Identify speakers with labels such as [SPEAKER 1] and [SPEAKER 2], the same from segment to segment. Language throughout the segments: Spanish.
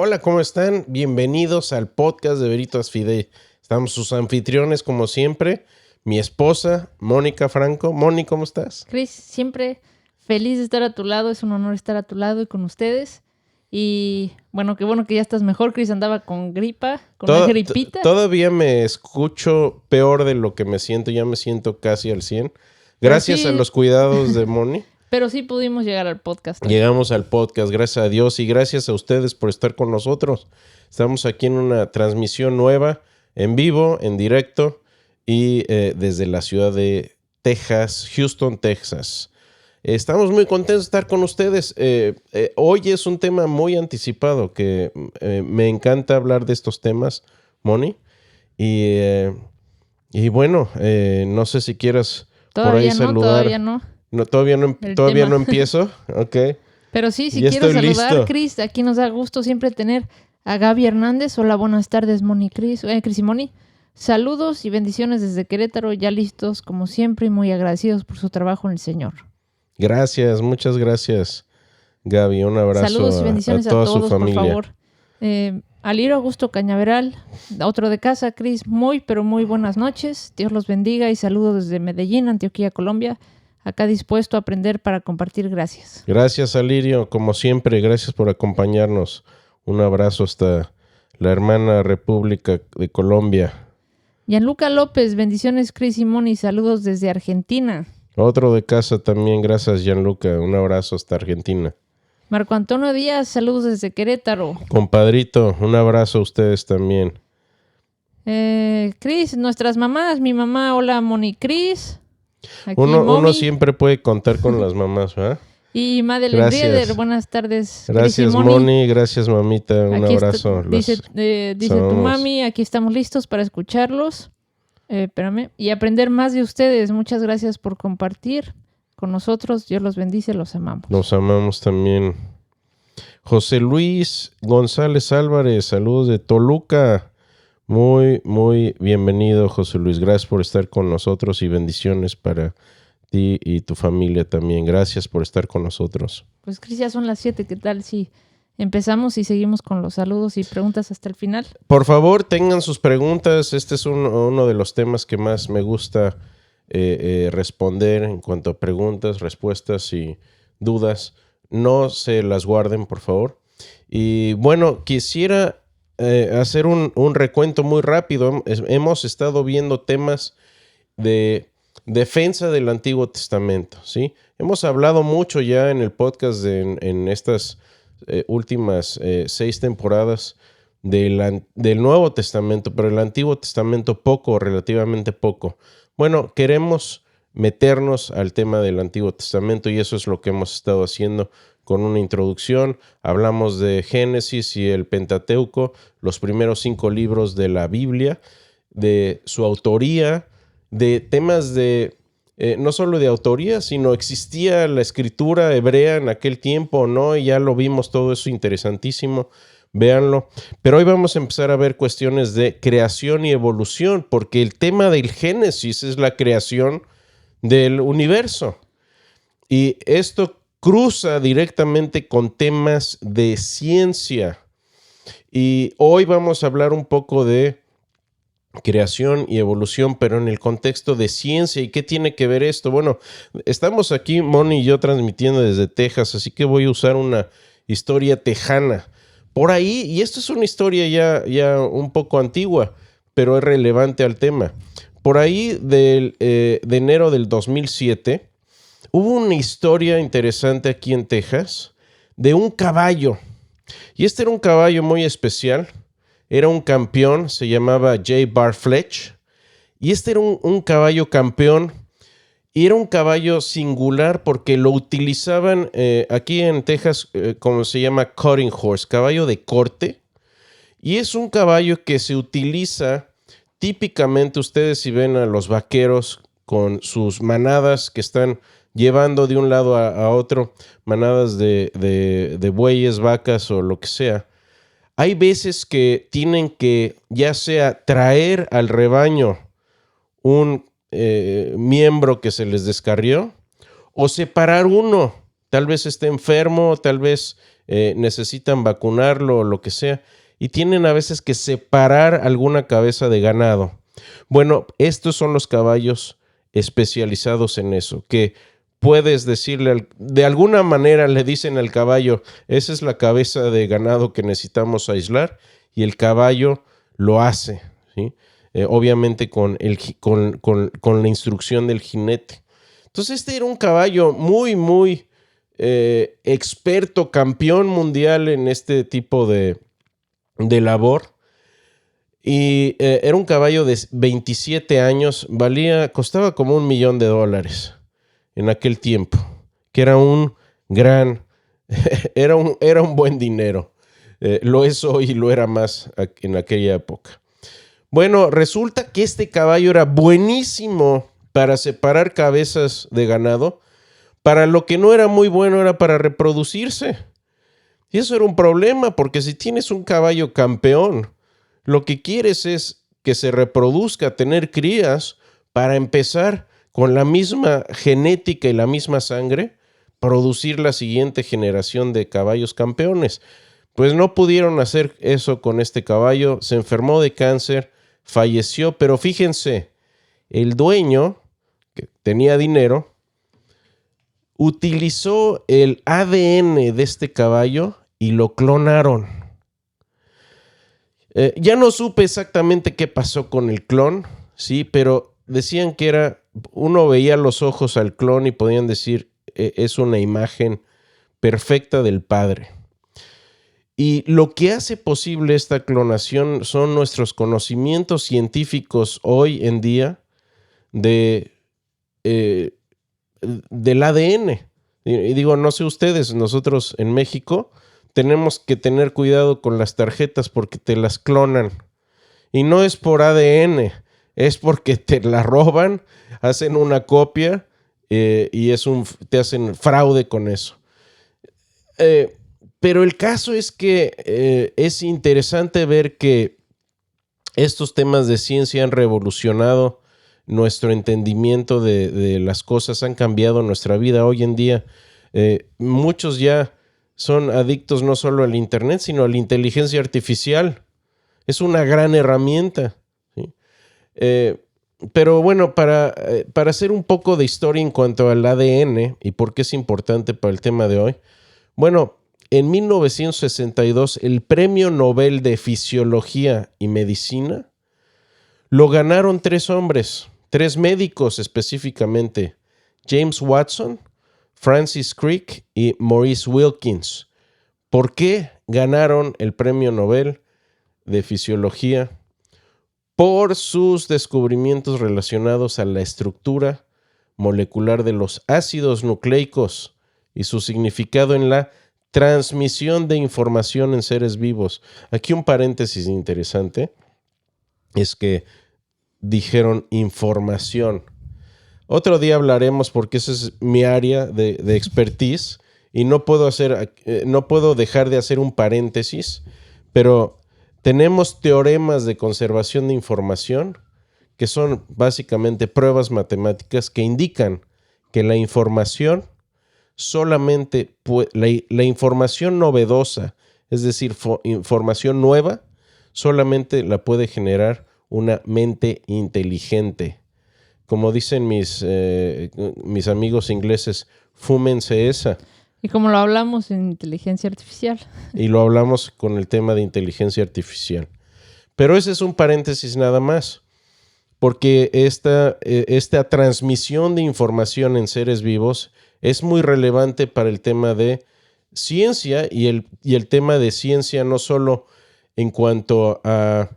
[SPEAKER 1] Hola, ¿cómo están? Bienvenidos al podcast de Veritas Fidei. Estamos sus anfitriones, como siempre, mi esposa, Mónica Franco. Moni, ¿cómo estás?
[SPEAKER 2] Cris, siempre feliz de estar a tu lado. Es un honor estar a tu lado y con ustedes. Y bueno que ya estás mejor. Cris andaba con gripa, con una gripita.
[SPEAKER 1] Todavía me escucho peor de lo que me siento. Ya me siento casi al 100. Gracias a los cuidados de Moni.
[SPEAKER 2] Pero sí pudimos llegar al podcast.
[SPEAKER 1] Llegamos al podcast, gracias a Dios, y gracias a ustedes por estar con nosotros. Estamos aquí en una transmisión nueva, en vivo, en directo, y desde la ciudad de Texas, Houston, Texas. Estamos muy contentos de estar con ustedes. Hoy es un tema muy anticipado, que me encanta hablar de estos temas, Moni. Y bueno, no sé si quieras por ahí saludar.
[SPEAKER 2] Todavía no.
[SPEAKER 1] No, todavía no empiezo. Ok.
[SPEAKER 2] Pero sí, si quiero saludar, Cris, aquí nos da gusto siempre tener a Gaby Hernández. Hola, buenas tardes, Moni, Cris y Moni. Saludos y bendiciones desde Querétaro, ya listos como siempre y muy agradecidos por su trabajo en el Señor.
[SPEAKER 1] Gracias, muchas gracias, Gaby. Un abrazo.
[SPEAKER 2] Saludos y bendiciones
[SPEAKER 1] a toda su familia.
[SPEAKER 2] Por favor. Aliro Augusto Cañaveral, otro de casa, Cris, pero muy buenas noches. Dios los bendiga y saludos desde Medellín, Antioquia, Colombia. Acá dispuesto a aprender para compartir. Gracias.
[SPEAKER 1] Gracias, Alirio. Como siempre, gracias por acompañarnos. Un abrazo hasta la hermana República de Colombia.
[SPEAKER 2] Gianluca López, bendiciones, Cris y Moni. Saludos desde Argentina.
[SPEAKER 1] Otro de casa también. Gracias, Gianluca. Un abrazo hasta Argentina.
[SPEAKER 2] Marco Antonio Díaz, saludos desde Querétaro.
[SPEAKER 1] Compadrito, un abrazo a ustedes también.
[SPEAKER 2] Cris, nuestras mamás. Mi mamá, hola, Moni, Cris.
[SPEAKER 1] Uno siempre puede contar con las mamás, ¿verdad?
[SPEAKER 2] Y Madeleine Rieder, buenas tardes.
[SPEAKER 1] Gracias, Moni. Gracias, mamita. Un abrazo.
[SPEAKER 2] Dice tu mami, aquí estamos listos para escucharlos. Espérame. Y aprender más de ustedes. Muchas gracias por compartir con nosotros. Dios los bendice, los amamos.
[SPEAKER 1] Los amamos también. José Luis González Álvarez, saludos de Toluca. Muy, muy bienvenido, José Luis. Gracias por estar con nosotros y bendiciones para ti y tu familia también. Gracias por estar con nosotros.
[SPEAKER 2] Pues, Cris, ya son las 7. ¿Qué tal si empezamos y seguimos con los saludos y preguntas hasta el final?
[SPEAKER 1] Por favor, tengan sus preguntas. Este es uno de los temas que más me gusta responder en cuanto a preguntas, respuestas y dudas. No se las guarden, por favor. Y bueno, quisiera hacer un recuento muy rápido. Hemos estado viendo temas de defensa del Antiguo Testamento, ¿sí? Hemos hablado mucho ya en el podcast en estas últimas 6 temporadas del Nuevo Testamento, pero el Antiguo Testamento relativamente poco. Bueno, queremos meternos al tema del Antiguo Testamento y eso es lo que hemos estado haciendo con una introducción. Hablamos de Génesis y el Pentateuco, los primeros 5 libros de la Biblia, de su autoría, de temas de, no solo de autoría, sino existía la escritura hebrea en aquel tiempo o no, y ya lo vimos, todo eso interesantísimo, véanlo. Pero hoy vamos a empezar a ver cuestiones de creación y evolución, porque el tema del Génesis es la creación del universo. Y esto cruza directamente con temas de ciencia. Y hoy vamos a hablar un poco de creación y evolución, pero en el contexto de ciencia. ¿Y qué tiene que ver esto? Bueno, estamos aquí, Moni y yo, transmitiendo desde Texas, así que voy a usar una historia tejana. Por ahí, y esto es una historia ya un poco antigua, pero es relevante al tema. Por ahí de enero del 2007, hubo una historia interesante aquí en Texas de un caballo. Y este era un caballo muy especial. Era un campeón, se llamaba J. Barfletch. Y este era un caballo campeón. Y era un caballo singular porque lo utilizaban aquí en Texas, como se llama cutting horse, caballo de corte. Y es un caballo que se utiliza típicamente, ustedes si ven a los vaqueros con sus manadas que están llevando de un lado a otro, manadas de bueyes, vacas o lo que sea. Hay veces que tienen que ya sea traer al rebaño un miembro que se les descarrió o separar uno tal vez esté enfermo, tal vez necesitan vacunarlo o lo que sea, y tienen a veces que separar alguna cabeza de ganado. Bueno, estos son los caballos especializados en eso, que puedes decirle, de alguna manera le dicen al caballo, esa es la cabeza de ganado que necesitamos aislar, y el caballo lo hace, ¿sí? Obviamente con la instrucción del jinete. Entonces este era un caballo muy, muy experto, campeón mundial en este tipo de labor. Y era un caballo de 27 años, costaba como $1 millón en aquel tiempo, que era un gran, era un buen dinero. Lo es hoy y lo era más en aquella época. Bueno, resulta que este caballo era buenísimo para separar cabezas de ganado. Para lo que no era muy bueno era para reproducirse. Y eso era un problema, porque si tienes un caballo campeón, lo que quieres es que se reproduzca, tener crías, para empezar con la misma genética y la misma sangre, producir la siguiente generación de caballos campeones. Pues no pudieron hacer eso con este caballo, se enfermó de cáncer, falleció, pero fíjense, el dueño, que tenía dinero, utilizó el ADN de este caballo y lo clonaron. Ya no supe exactamente qué pasó con el clon, sí, pero decían que uno veía los ojos al clon y podían decir, es una imagen perfecta del padre. Y lo que hace posible esta clonación son nuestros conocimientos científicos hoy en día del ADN. Y digo, no sé ustedes, nosotros en México tenemos que tener cuidado con las tarjetas porque te las clonan. Y no es por ADN, es porque te la roban, hacen una copia y te hacen fraude con eso. Pero el caso es que es interesante ver que estos temas de ciencia han revolucionado nuestro entendimiento de las cosas, han cambiado nuestra vida. Hoy en día muchos ya son adictos no solo al internet, sino a la inteligencia artificial. Es una gran herramienta, ¿sí? Pero bueno, para hacer un poco de historia en cuanto al ADN y por qué es importante para el tema de hoy. Bueno, en 1962 el Premio Nobel de Fisiología y Medicina lo ganaron 3 hombres, 3 médicos específicamente, James Watson, Francis Crick y Maurice Wilkins. ¿Por qué ganaron el Premio Nobel de Fisiología? Por sus descubrimientos relacionados a la estructura molecular de los ácidos nucleicos y su significado en la transmisión de información en seres vivos. Aquí un paréntesis interesante es que dijeron información. Otro día hablaremos porque esa es mi área de expertise y no puedo dejar de hacer un paréntesis, pero tenemos teoremas de conservación de información que son básicamente pruebas matemáticas que indican que la información solamente la información novedosa, es decir, información nueva, solamente la puede generar una mente inteligente. Como dicen mis amigos ingleses, fúmense esa.
[SPEAKER 2] Y como lo hablamos en inteligencia artificial.
[SPEAKER 1] Y lo hablamos con el tema de inteligencia artificial. Pero ese es un paréntesis nada más, porque esta transmisión de información en seres vivos es muy relevante para el tema de ciencia y el tema de ciencia no solo en cuanto a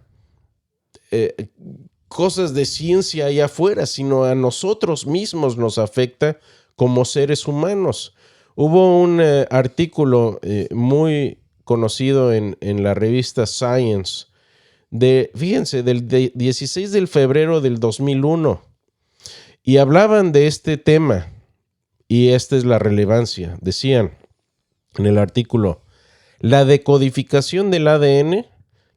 [SPEAKER 1] cosas de ciencia allá afuera, sino a nosotros mismos nos afecta como seres humanos. Hubo un artículo muy conocido en la revista Science, fíjense, del 16 de febrero del 2001, y hablaban de este tema, y esta es la relevancia. Decían en el artículo, la decodificación del ADN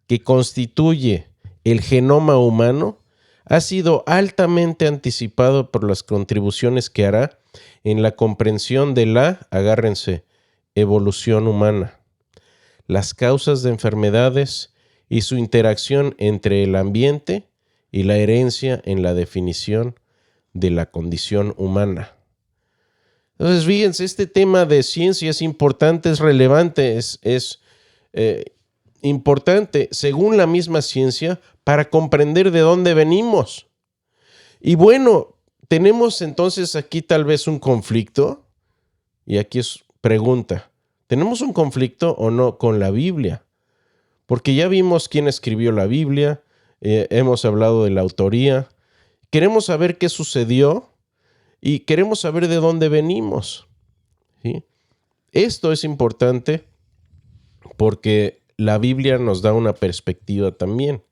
[SPEAKER 1] que constituye el genoma humano ha sido altamente anticipado por las contribuciones que hará en la comprensión de la, agárrense, evolución humana, las causas de enfermedades y su interacción entre el ambiente y la herencia en la definición de la condición humana. Entonces, fíjense, este tema de ciencia es importante, es relevante, es importante, según la misma ciencia, para comprender de dónde venimos. Y bueno, tenemos entonces aquí tal vez un conflicto, y aquí es pregunta, ¿tenemos un conflicto o no con la Biblia? Porque ya vimos quién escribió la Biblia, hemos hablado de la autoría, queremos saber qué sucedió y queremos saber de dónde venimos, ¿sí? Esto es importante porque la Biblia nos da una perspectiva también.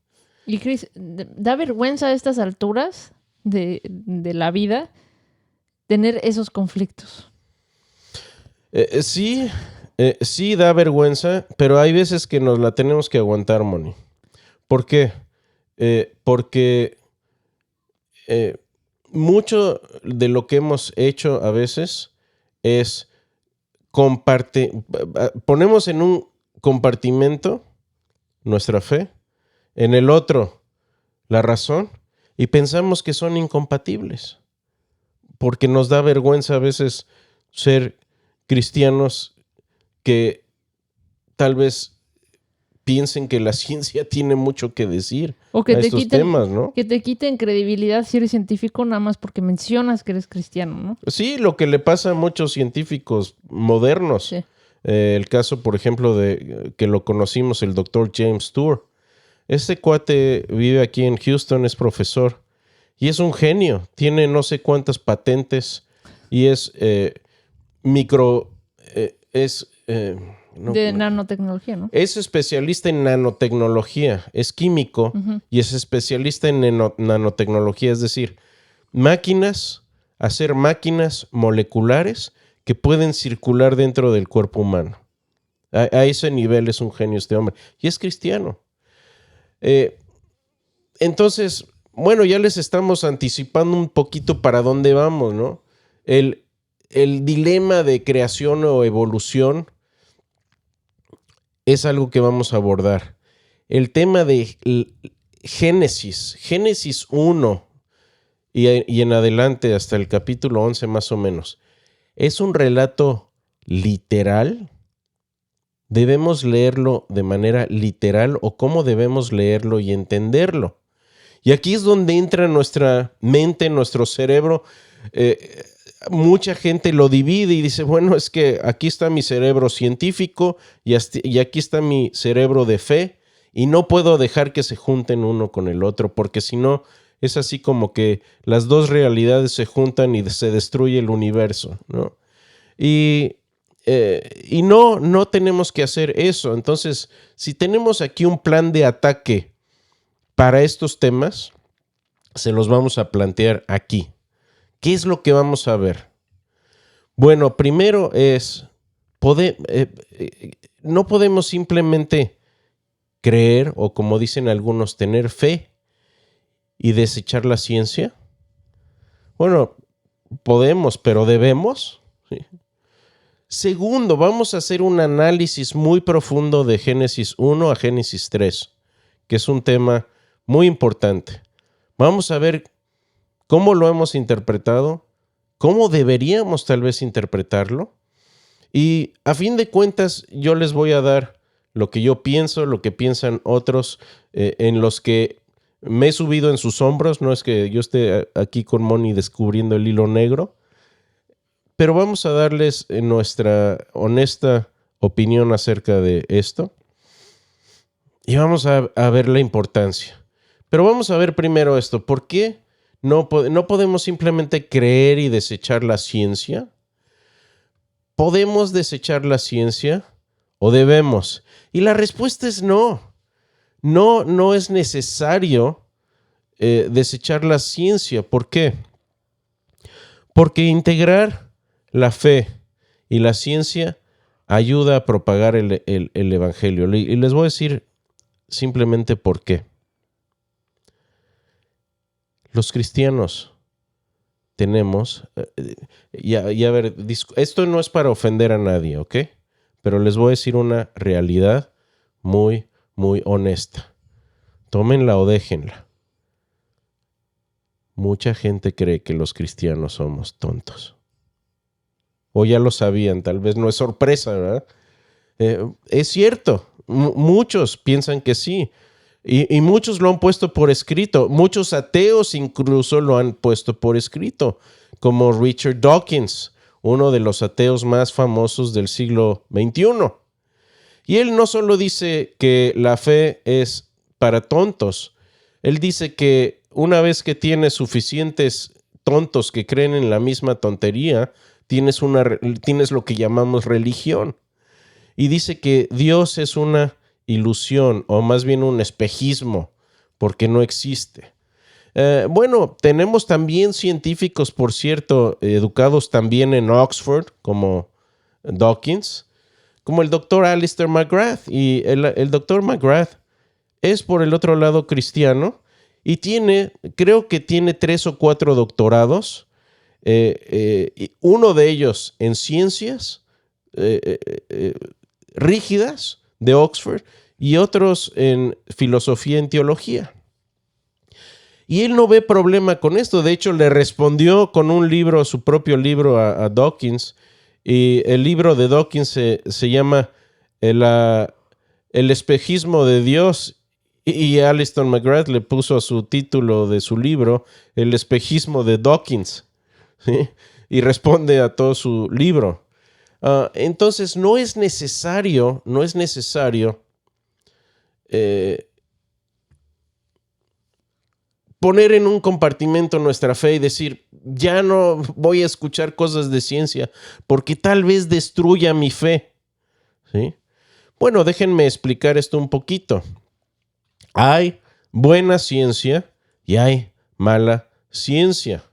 [SPEAKER 2] Y Chris, ¿da vergüenza a estas alturas de la vida tener esos conflictos?
[SPEAKER 1] Sí da vergüenza, pero hay veces que nos la tenemos que aguantar, Moni. ¿Por qué? Porque mucho de lo que hemos hecho a veces es ponemos en un compartimento nuestra fe, en el otro la razón, y pensamos que son incompatibles, porque nos da vergüenza a veces ser cristianos que tal vez piensen que la ciencia tiene mucho que decir
[SPEAKER 2] o que
[SPEAKER 1] a estos temas, ¿no?
[SPEAKER 2] Que te quiten credibilidad si eres científico nada más porque mencionas que eres cristiano, ¿no?
[SPEAKER 1] Sí, lo que le pasa a muchos científicos modernos.
[SPEAKER 2] Sí.
[SPEAKER 1] El caso, por ejemplo, de que lo conocimos, el doctor James Tour. Este cuate vive aquí en Houston, es profesor y es un genio. Tiene no sé cuántas patentes y es
[SPEAKER 2] nanotecnología, ¿no?
[SPEAKER 1] Es especialista en nanotecnología, es químico y es especialista en nanotecnología, es decir, hacer máquinas moleculares que pueden circular dentro del cuerpo humano. A ese nivel es un genio este hombre y es cristiano. Entonces, bueno, ya les estamos anticipando un poquito para dónde vamos, ¿no? El dilema de creación o evolución es algo que vamos a abordar. El tema de Génesis 1 y en adelante hasta el capítulo 11 más o menos, ¿es un relato literal? ¿Debemos leerlo de manera literal o cómo debemos leerlo y entenderlo? Y aquí es donde entra nuestra mente, nuestro cerebro. Mucha gente lo divide y dice, bueno, es que aquí está mi cerebro científico y aquí está mi cerebro de fe y no puedo dejar que se junten uno con el otro porque si no es así como que las dos realidades se juntan y se destruye el universo, ¿no? Y no tenemos que hacer eso. Entonces, si tenemos aquí un plan de ataque para estos temas, se los vamos a plantear aquí. ¿Qué es lo que vamos a ver? Bueno, primero es, no podemos simplemente creer o, como dicen algunos, tener fe y desechar la ciencia. Bueno, podemos, pero ¿debemos? ¿Sí? Segundo, vamos a hacer un análisis muy profundo de Génesis 1 a Génesis 3, que es un tema muy importante. Vamos a ver cómo lo hemos interpretado, cómo deberíamos tal vez interpretarlo. Y a fin de cuentas, yo les voy a dar lo que yo pienso, lo que piensan otros, en los que me he subido en sus hombros. No es que yo esté aquí con Moni descubriendo el hilo negro, pero vamos a darles nuestra honesta opinión acerca de esto y vamos a ver la importancia. Pero vamos a ver primero esto. ¿Por qué no podemos simplemente creer y desechar la ciencia? ¿Podemos desechar la ciencia o debemos? Y la respuesta es no. No es necesario desechar la ciencia. ¿Por qué? Porque integrar la fe y la ciencia ayuda a propagar el evangelio. Y les voy a decir simplemente por qué. Los cristianos tenemos, y a ver, esto no es para ofender a nadie, ¿ok? Pero les voy a decir una realidad muy, muy honesta. Tómenla o déjenla. Mucha gente cree que los cristianos somos tontos. O ya lo sabían, tal vez no es sorpresa, ¿verdad? Es cierto, muchos piensan que sí. Y muchos lo han puesto por escrito. Muchos ateos incluso lo han puesto por escrito, como Richard Dawkins, uno de los ateos más famosos del siglo XXI. Y él no solo dice que la fe es para tontos, él dice que una vez que tienes suficientes tontos que creen en la misma tontería, tienes lo que llamamos religión. Y dice que Dios es una ilusión, o más bien un espejismo, porque no existe. Bueno, tenemos también científicos, por cierto, educados también en Oxford, como Dawkins, como el doctor Alister McGrath. Y el doctor McGrath es, por el otro lado, cristiano y creo que tiene 3 o 4 doctorados, uno de ellos en ciencias rígidas de Oxford y otros en filosofía y teología. Y él no ve problema con esto. De hecho, le respondió con un libro, su propio libro a Dawkins. Y el libro de Dawkins se llama El espejismo de Dios. Y Alister McGrath le puso a su título de su libro El espejismo de Dawkins. ¿Sí? Y responde a todo su libro. Entonces no es necesario poner en un compartimento nuestra fe y decir, ya no voy a escuchar cosas de ciencia porque tal vez destruya mi fe. ¿Sí? Bueno, déjenme explicar esto un poquito. Hay buena ciencia y hay mala ciencia.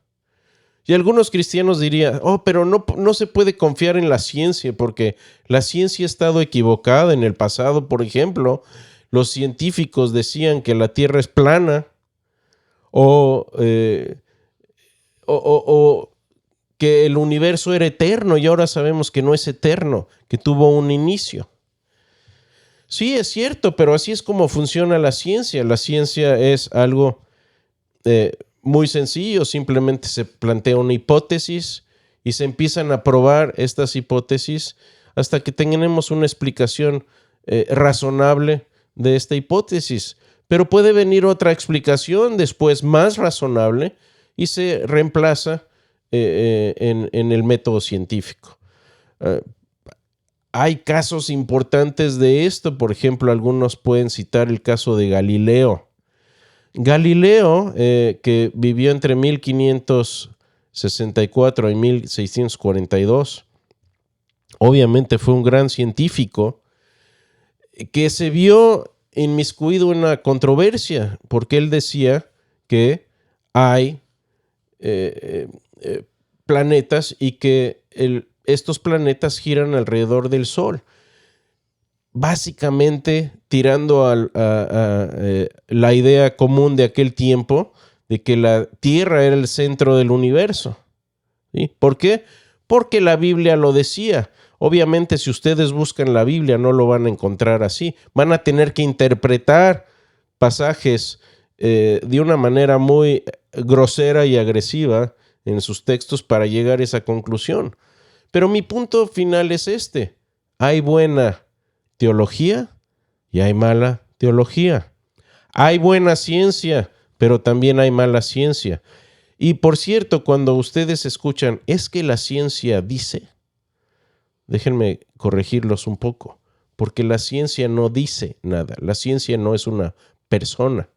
[SPEAKER 1] Y algunos cristianos dirían, pero no se puede confiar en la ciencia porque la ciencia ha estado equivocada en el pasado. Por ejemplo, los científicos decían que la Tierra es plana o que el universo era eterno y ahora sabemos que no es eterno, que tuvo un inicio. Sí, es cierto, pero así es como funciona la ciencia. La ciencia es algo muy sencillo, simplemente se plantea una hipótesis y se empiezan a probar estas hipótesis hasta que tengamos una explicación razonable de esta hipótesis. Pero puede venir otra explicación después más razonable y se reemplaza en el método científico. Hay casos importantes de esto, por ejemplo, algunos pueden citar el caso de Galileo. Galileo, que vivió entre 1564 y 1642, obviamente fue un gran científico que se vio inmiscuido en una controversia porque él decía que hay planetas y que estos planetas giran alrededor del Sol. Básicamente tirando a la idea común de aquel tiempo de que la Tierra era el centro del universo. ¿Sí? ¿Por qué? Porque la Biblia lo decía. Obviamente, si ustedes buscan la Biblia, no lo van a encontrar así. Van a tener que interpretar pasajes de una manera muy grosera y agresiva en sus textos para llegar a esa conclusión. Pero mi punto final es este. Hay buena teología y hay mala teología. Hay buena ciencia, pero también hay mala ciencia. Y por cierto, cuando ustedes escuchan, es que la ciencia dice, déjenme corregirlos un poco, porque la ciencia no dice nada. La ciencia no es una persona.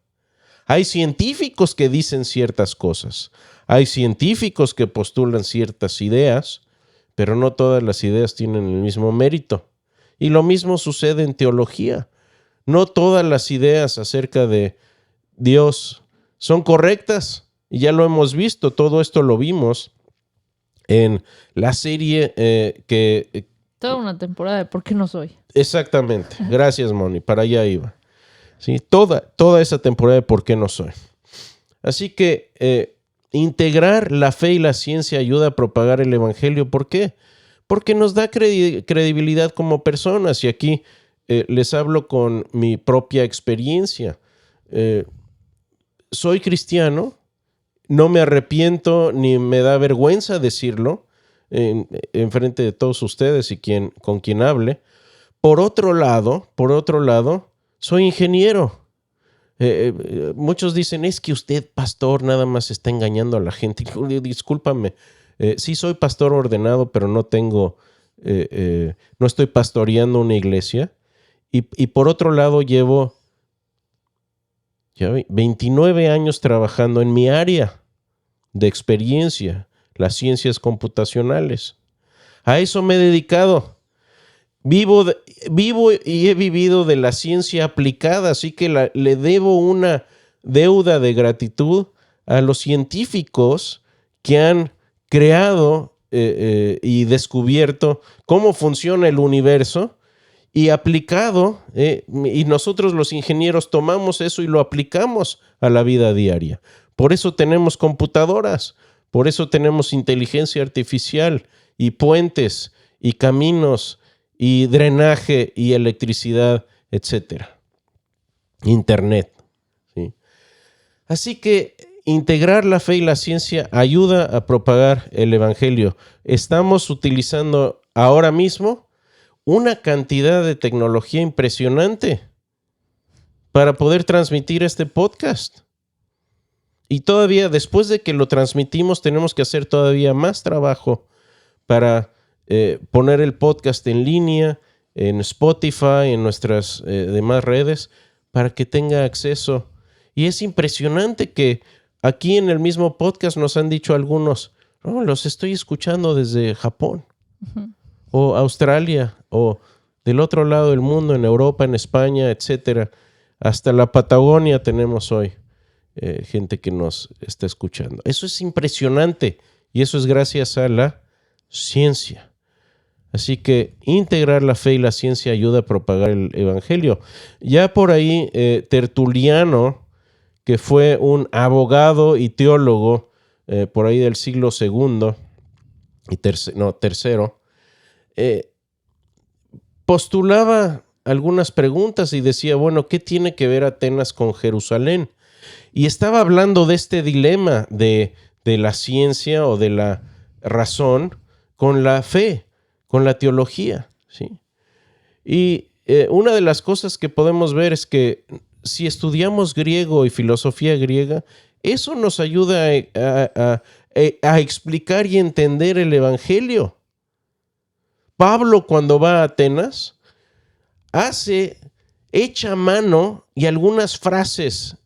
[SPEAKER 1] Hay científicos que dicen ciertas cosas. Hay científicos que postulan ciertas ideas, pero no todas las ideas tienen el mismo mérito. Y lo mismo sucede en teología. No todas las ideas acerca de Dios son correctas. Y ya lo hemos visto, todo esto lo vimos en la serie
[SPEAKER 2] toda una temporada de ¿Por qué no soy?
[SPEAKER 1] Exactamente. Gracias, Moni. Para allá iba. ¿Sí? Toda esa temporada de ¿Por qué no soy? Así que integrar la fe y la ciencia ayuda a propagar el evangelio. ¿Por qué? Porque nos da credibilidad como personas. Y aquí les hablo con mi propia experiencia. Soy cristiano, no me arrepiento ni me da vergüenza decirlo en frente de todos ustedes y con quien hable. Por otro lado, soy ingeniero. Muchos dicen, es que usted, pastor, nada más está engañando a la gente. Discúlpame, sí soy pastor ordenado, pero no estoy pastoreando una iglesia. Y por otro lado, llevo 29 años trabajando en mi área de experiencia, las ciencias computacionales. A eso me he dedicado. Vivo y he vivido de la ciencia aplicada, así que le debo una deuda de gratitud a los científicos que han creado y descubierto cómo funciona el universo y aplicado, y nosotros los ingenieros tomamos eso y lo aplicamos a la vida diaria. Por eso tenemos computadoras, por eso tenemos inteligencia artificial y puentes y caminos y drenaje y electricidad, etcétera. Internet. ¿Sí? Así que integrar la fe y la ciencia ayuda a propagar el evangelio. Estamos utilizando ahora mismo una cantidad de tecnología impresionante para poder transmitir este podcast. Y todavía, después de que lo transmitimos, tenemos que hacer todavía más trabajo para poner el podcast en línea, en Spotify, en nuestras demás redes, para que tenga acceso. Y es impresionante que aquí en el mismo podcast nos han dicho algunos, los estoy escuchando desde Japón, o Australia, o del otro lado del mundo, en Europa, en España, etcétera. Hasta la Patagonia tenemos hoy gente que nos está escuchando. Eso es impresionante y eso es gracias a la ciencia. Así que integrar la fe y la ciencia ayuda a propagar el evangelio. Ya por ahí Tertuliano, que fue un abogado y teólogo por ahí del siglo II y tercero, postulaba algunas preguntas y decía, bueno, ¿qué tiene que ver Atenas con Jerusalén? Y estaba hablando de este dilema de la ciencia o de la razón con la fe, con la teología, ¿sí? Y una de las cosas que podemos ver es que si estudiamos griego y filosofía griega, eso nos ayuda a explicar y entender el evangelio. Pablo, cuando va a Atenas, echa mano y algunas frases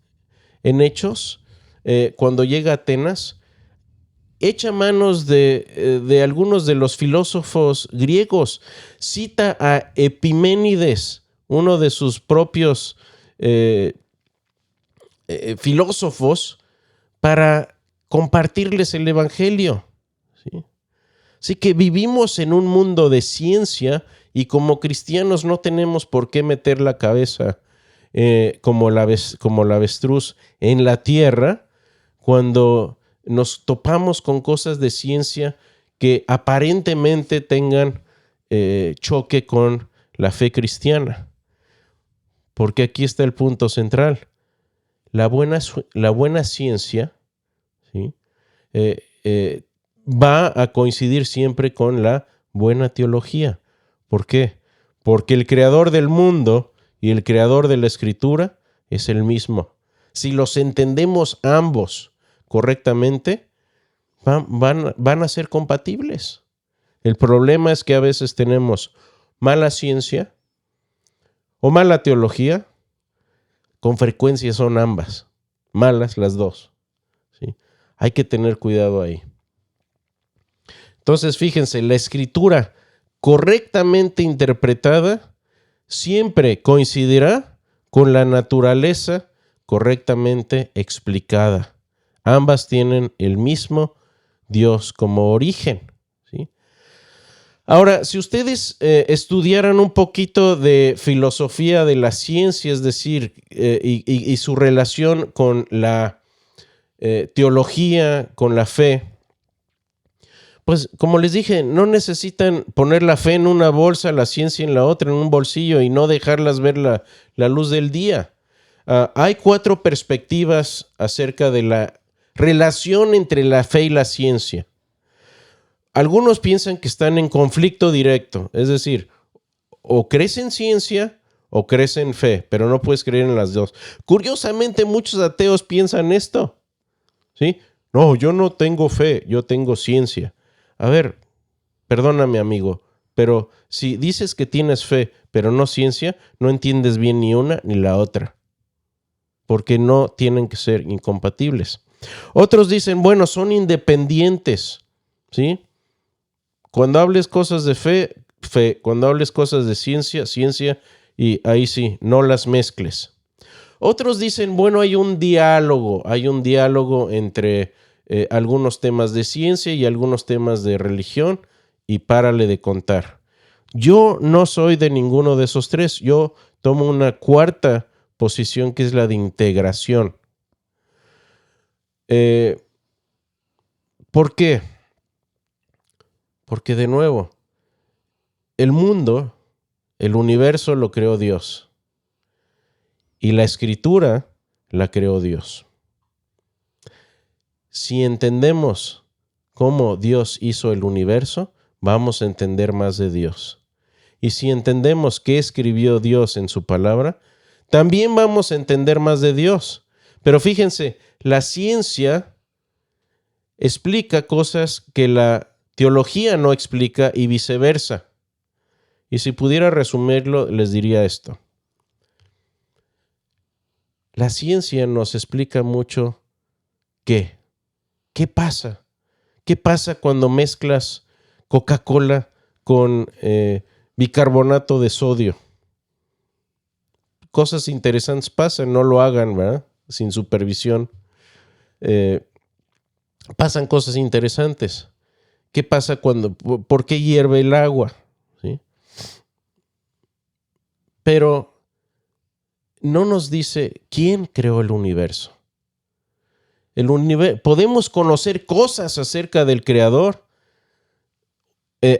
[SPEAKER 1] en Hechos, cuando llega a Atenas, echa manos de algunos de los filósofos griegos, cita a Epiménides, uno de sus propios filósofos, para compartirles el evangelio, ¿sí? Así que vivimos en un mundo de ciencia y como cristianos no tenemos por qué meter la cabeza como la avestruz en la tierra cuando nos topamos con cosas de ciencia que aparentemente tengan choque con la fe cristiana. Porque aquí está el punto central. La buena ciencia, ¿sí? Va a coincidir siempre con la buena teología. ¿Por qué? Porque el creador del mundo y el creador de la escritura es el mismo. Si los entendemos ambos correctamente, van a ser compatibles. El problema es que a veces tenemos mala ciencia o mala teología. Con frecuencia son ambas, malas las dos, ¿sí? Hay que tener cuidado ahí. Entonces, fíjense, la escritura correctamente interpretada siempre coincidirá con la naturaleza correctamente explicada. Ambas tienen el mismo Dios como origen, ¿sí? Ahora, si ustedes estudiaran un poquito de filosofía de la ciencia, es decir, y su relación con la teología con la fe, pues como les dije, no necesitan poner la fe en una bolsa, la ciencia en la otra, en un bolsillo y no dejarlas ver la luz del día. Hay 4 perspectivas acerca de la relación entre la fe y la ciencia. Algunos piensan que están en conflicto directo, es decir, o crees en ciencia o crees en fe, pero no puedes creer en las dos. Curiosamente, muchos ateos piensan esto, ¿sí? No, yo no tengo fe, yo tengo ciencia. A ver, perdóname, amigo, pero si dices que tienes fe, pero no ciencia, no entiendes bien ni una ni la otra, porque no tienen que ser incompatibles. Otros dicen, bueno, son independientes, ¿sí? Cuando hables cosas de fe, fe. Cuando hables cosas de ciencia, ciencia, y ahí sí, no las mezcles. Otros dicen, bueno, hay un diálogo entre algunos temas de ciencia y algunos temas de religión, y párale de contar. Yo no soy de ninguno de esos 3. Yo tomo una 4ª posición, que es la de integración. ¿Por qué? Porque de nuevo, el mundo, el universo lo creó Dios y la escritura la creó Dios. Si entendemos cómo Dios hizo el universo, vamos a entender más de Dios. Y si entendemos qué escribió Dios en su palabra, también vamos a entender más de Dios. Pero fíjense, la ciencia explica cosas que la teología no explica y viceversa. Y si pudiera resumirlo, les diría esto. La ciencia nos explica mucho qué pasa. ¿Qué pasa cuando mezclas Coca-Cola con bicarbonato de sodio? Cosas interesantes pasan, no lo hagan, ¿verdad? Sin supervisión. Pasan cosas interesantes. ¿Qué pasa por qué hierve el agua? ¿Sí? Pero no nos dice quién creó el universo. Podemos conocer cosas acerca del Creador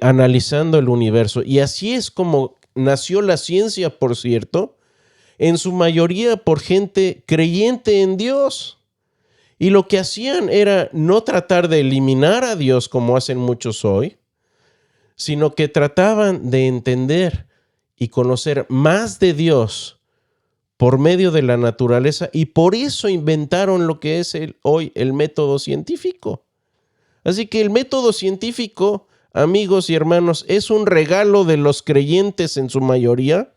[SPEAKER 1] analizando el universo. Y así es como nació la ciencia, por cierto, en su mayoría por gente creyente en Dios. Y lo que hacían era no tratar de eliminar a Dios como hacen muchos hoy, sino que trataban de entender y conocer más de Dios por medio de la naturaleza, y por eso inventaron lo que es hoy el método científico. Así que el método científico, amigos y hermanos, es un regalo de los creyentes en su mayoría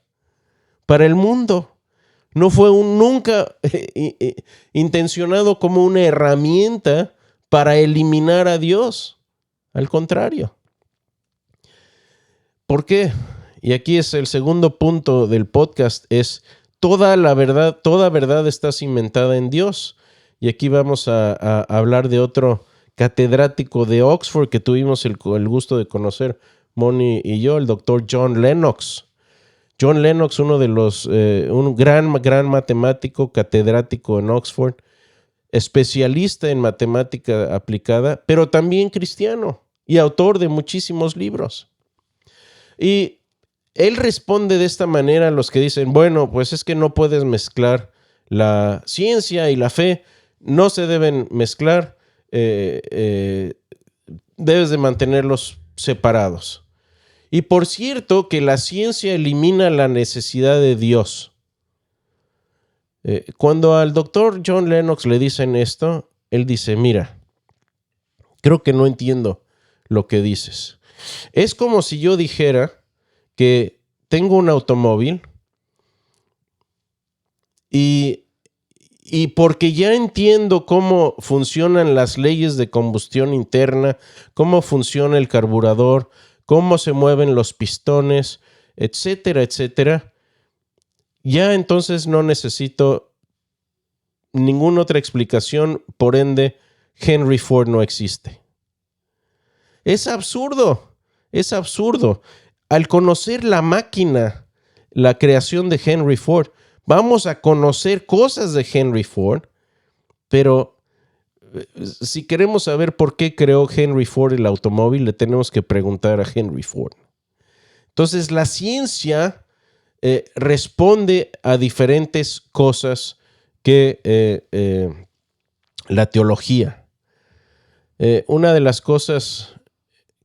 [SPEAKER 1] para el mundo. No fue nunca intencionado como una herramienta para eliminar a Dios. Al contrario. ¿Por qué? Y aquí es el segundo punto del podcast, es toda verdad está cimentada en Dios. Y aquí vamos a hablar de otro catedrático de Oxford que tuvimos el gusto de conocer, Moni y yo, el doctor John Lennox. John Lennox, un gran matemático, catedrático en Oxford, especialista en matemática aplicada, pero también cristiano y autor de muchísimos libros. Y él responde de esta manera a los que dicen, bueno, pues es que no puedes mezclar la ciencia y la fe, no se deben mezclar, debes de mantenerlos separados. Y por cierto que la ciencia elimina la necesidad de Dios. Cuando al doctor John Lennox le dicen esto, él dice, mira, creo que no entiendo lo que dices. Es como si yo dijera que tengo un automóvil y porque ya entiendo cómo funcionan las leyes de combustión interna, cómo funciona el carburador, cómo se mueven los pistones, etcétera, etcétera, ya entonces no necesito ninguna otra explicación, por ende, Henry Ford no existe. Es absurdo. Al conocer la máquina, la creación de Henry Ford, vamos a conocer cosas de Henry Ford, pero si queremos saber por qué creó Henry Ford el automóvil, le tenemos que preguntar a Henry Ford. Entonces, la ciencia responde a diferentes cosas que la teología. Una de las cosas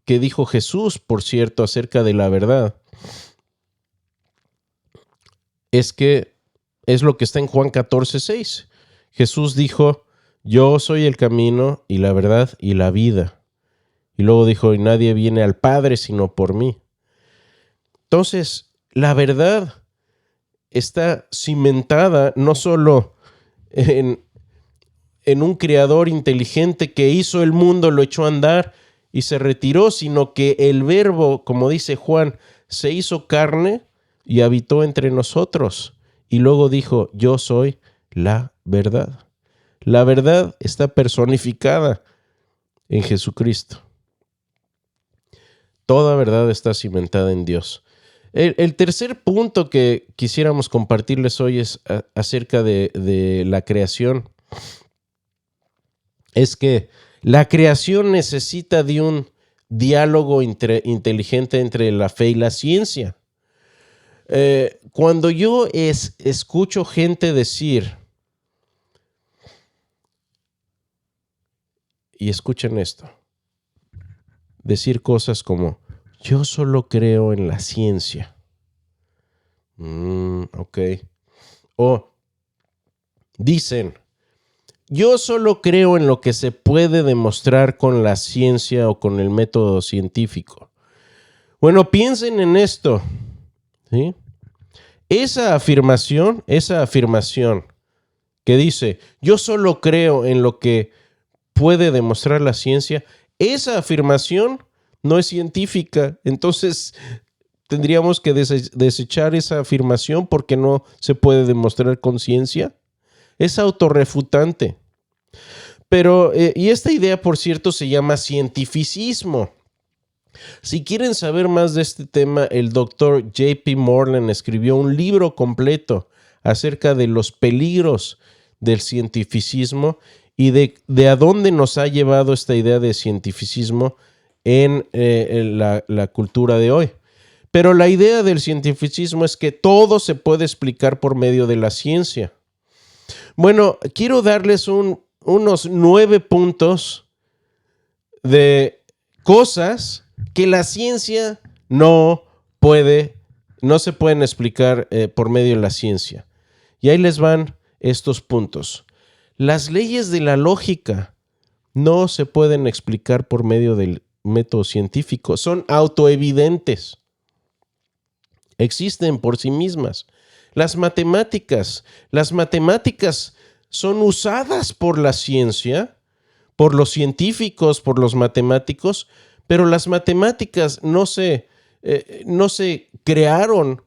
[SPEAKER 1] que dijo Jesús, por cierto, acerca de la verdad, es lo que está en Juan 14:6. Jesús dijo: yo soy el camino y la verdad y la vida. Y luego dijo: y nadie viene al Padre sino por mí. Entonces, la verdad está cimentada no solo en un creador inteligente que hizo el mundo, lo echó a andar y se retiró, sino que el Verbo, como dice Juan, se hizo carne y habitó entre nosotros. Y luego dijo: yo soy la verdad. La verdad está personificada en Jesucristo. Toda verdad está cimentada en Dios. El tercer punto que quisiéramos compartirles hoy es acerca de la creación. Es que la creación necesita de un diálogo inteligente entre la fe y la ciencia. Cuando yo escucho gente decir, y escuchen esto, decir cosas como: yo solo creo en la ciencia. Ok. O dicen: yo solo creo en lo que se puede demostrar con la ciencia o con el método científico. Bueno, piensen en esto, ¿sí? Esa afirmación que dice: yo solo creo en lo que puede demostrar la ciencia, esa afirmación no es científica. Entonces tendríamos que desechar esa afirmación porque no se puede demostrar con ciencia. Es autorrefutante. Pero, y esta idea, por cierto, se llama cientificismo. Si quieren saber más de este tema, el doctor J.P. Moreland escribió un libro completo acerca de los peligros del cientificismo y de a dónde nos ha llevado esta idea de cientificismo en la cultura de hoy. Pero la idea del cientificismo es que todo se puede explicar por medio de la ciencia. Bueno, quiero darles unos 9 puntos de cosas que la ciencia no se pueden explicar por medio de la ciencia. Y ahí les van estos puntos. Las leyes de la lógica no se pueden explicar por medio del método científico. Son autoevidentes. Existen por sí mismas. Las matemáticas son usadas por la ciencia, por los científicos, por los matemáticos, pero las matemáticas no se crearon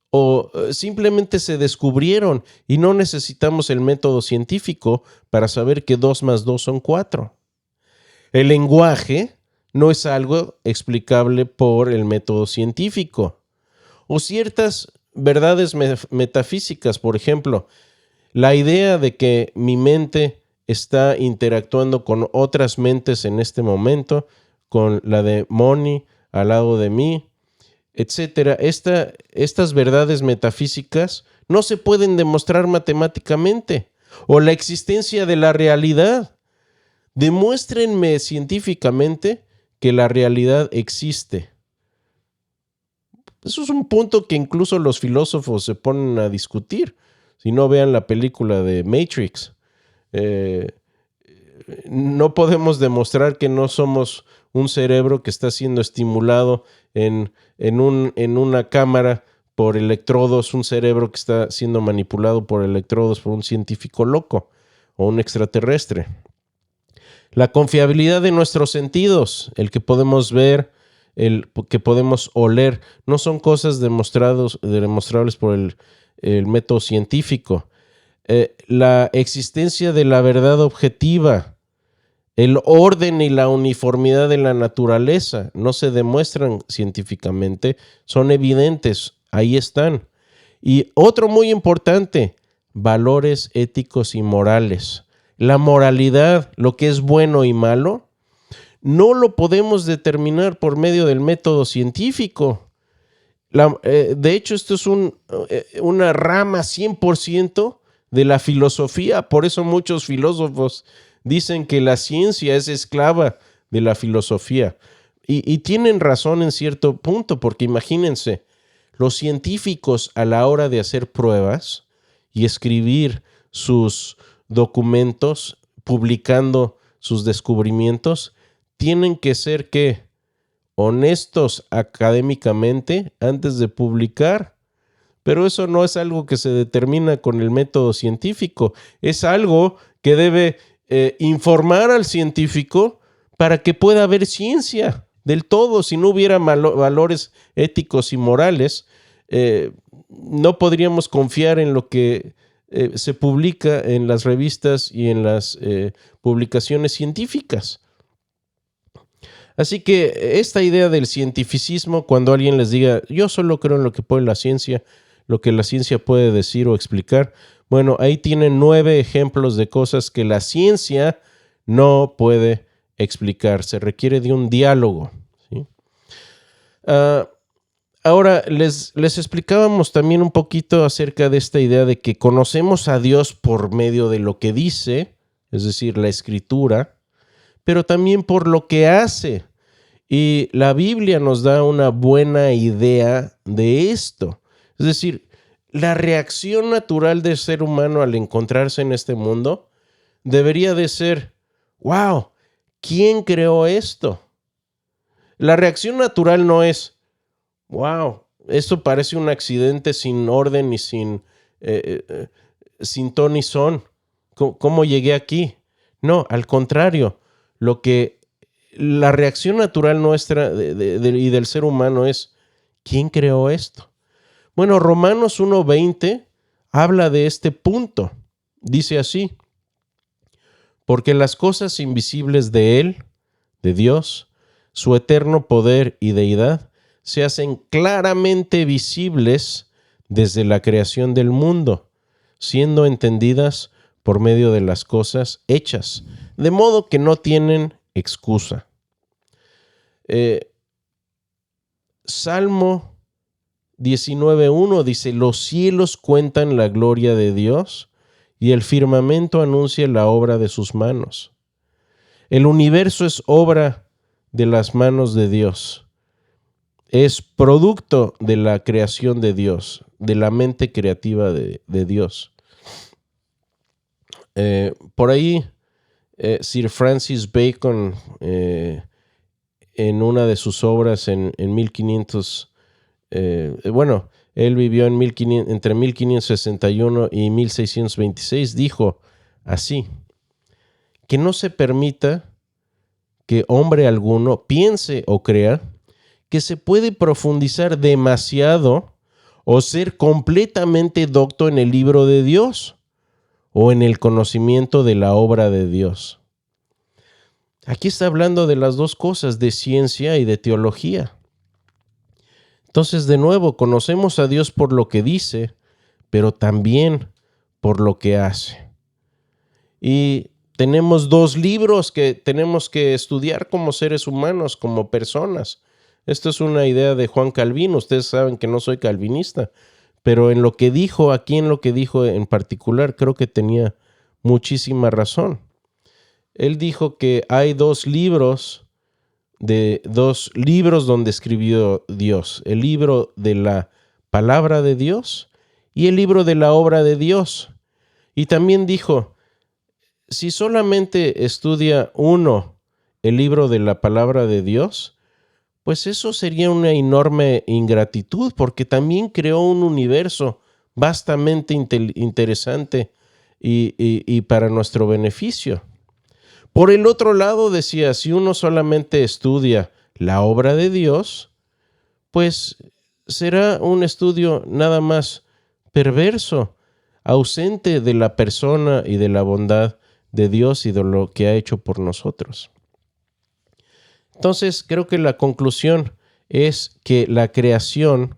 [SPEAKER 1] o simplemente se descubrieron y no necesitamos el método científico para saber que 2 más 2 son 4. El lenguaje no es algo explicable por el método científico. O ciertas verdades metafísicas, por ejemplo, la idea de que mi mente está interactuando con otras mentes en este momento, con la de Moni al lado de mí, etcétera. Estas verdades metafísicas no se pueden demostrar matemáticamente. O la existencia de la realidad. Demuéstrenme científicamente que la realidad existe. Eso es un punto que incluso los filósofos se ponen a discutir. Si no, vean la película de Matrix. No podemos demostrar que no somos un cerebro que está siendo estimulado en una cámara por electrodos, un cerebro que está siendo manipulado por electrodos por un científico loco o un extraterrestre. La confiabilidad de nuestros sentidos, el que podemos ver, el que podemos oler, no son cosas demostrables por el método científico. La existencia de la verdad objetiva, el orden y la uniformidad de la naturaleza no se demuestran científicamente, son evidentes, ahí están. Y otro muy importante, valores éticos y morales. la moralidad, lo que es bueno y malo, no lo podemos determinar por medio del método científico. De hecho, esto es una rama 100% de la filosofía. Por eso muchos filósofos dicen que la ciencia es esclava de la filosofía. Y tienen razón en cierto punto, porque imagínense, los científicos a la hora de hacer pruebas y escribir sus documentos, publicando sus descubrimientos, tienen que ser ¿qué? Honestos académicamente antes de publicar. Pero eso no es algo que se determina con el método científico. Es algo que debe informar al científico para que pueda haber ciencia del todo. Si no hubiera valores éticos y morales, no podríamos confiar en lo que se publica en las revistas y en las publicaciones científicas. Así que esta idea del cientificismo, cuando alguien les diga, yo solo creo en lo que puede la ciencia, lo que la ciencia puede decir o explicar, bueno, ahí tienen 9 ejemplos de cosas que la ciencia no puede explicar. Se requiere de un diálogo, ¿sí? Ahora, les explicábamos también un poquito acerca de esta idea de que conocemos a Dios por medio de lo que dice, es decir, la Escritura, pero también por lo que hace. Y la Biblia nos da una buena idea de esto. Es decir, la reacción natural del ser humano al encontrarse en este mundo debería de ser, wow, ¿quién creó esto? La reacción natural no es, wow, esto parece un accidente sin orden y sin ton ni son. ¿Cómo llegué aquí? No, al contrario. La reacción natural nuestra y del ser humano es, ¿quién creó esto? Bueno, Romanos 1:20 habla de este punto. Dice así, porque las cosas invisibles de Él, de Dios, su eterno poder y deidad, se hacen claramente visibles desde la creación del mundo, siendo entendidas por medio de las cosas hechas, de modo que no tienen excusa. Salmo 19:1 dice, los cielos cuentan la gloria de Dios y el firmamento anuncia la obra de sus manos. El universo es obra de las manos de Dios. Es producto de la creación de Dios, de la mente creativa de Dios. Por ahí, Sir Francis Bacon, en una de sus obras en 1500, él vivió entre 1561 y 1626, dijo así, que no se permita que hombre alguno piense o crea que se puede profundizar demasiado o ser completamente docto en el libro de Dios o en el conocimiento de la obra de Dios. Aquí está hablando de las dos cosas, de ciencia y de teología. Entonces, de nuevo, conocemos a Dios por lo que dice, pero también por lo que hace. Y tenemos 2 libros que tenemos que estudiar como seres humanos, como personas. Esto es una idea de Juan Calvino. Ustedes saben que no soy calvinista, pero en lo que dijo en particular, creo que tenía muchísima razón. Él dijo que hay 2 libros donde escribió Dios. El libro de la palabra de Dios y el libro de la obra de Dios. Y también dijo, si solamente estudia uno, el libro de la palabra de Dios, pues eso sería una enorme ingratitud, porque también creó un universo vastamente interesante y para nuestro beneficio. Por el otro lado, decía, si uno solamente estudia la obra de Dios, pues será un estudio nada más perverso, ausente de la persona y de la bondad de Dios y de lo que ha hecho por nosotros. Entonces, creo que la conclusión es que la creación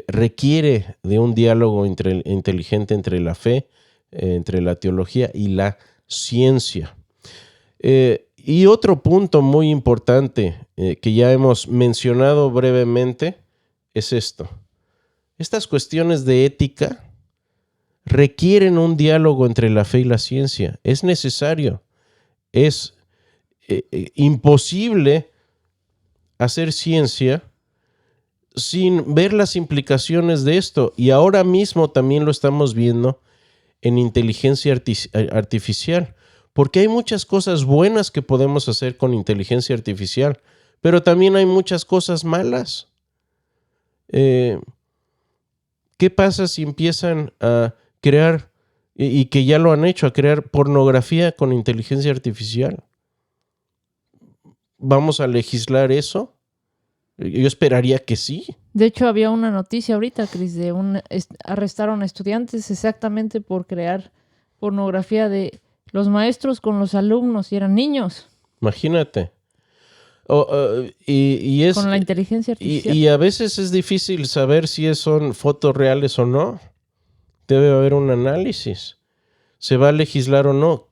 [SPEAKER 1] requiere de un diálogo inteligente entre la fe, entre la teología y la ciencia. Y otro punto muy importante que ya hemos mencionado brevemente es esto. Estas cuestiones de ética requieren un diálogo entre la fe y la ciencia. Es necesario. Es imposible hacer ciencia sin ver las implicaciones de esto. Y ahora mismo también lo estamos viendo en inteligencia artificial. Porque hay muchas cosas buenas que podemos hacer con inteligencia artificial, pero también hay muchas cosas malas. ¿Qué pasa si empiezan a crear, y que ya lo han hecho, a crear pornografía con inteligencia artificial? ¿Vamos a legislar eso? Yo esperaría que sí.
[SPEAKER 2] De hecho, había una noticia ahorita, Cris, arrestaron a estudiantes exactamente por crear pornografía de los maestros con los alumnos y eran niños.
[SPEAKER 1] Imagínate.
[SPEAKER 2] Con la inteligencia artificial.
[SPEAKER 1] Y a veces es difícil saber si son fotos reales o no. Debe haber un análisis. ¿Se va a legislar o no?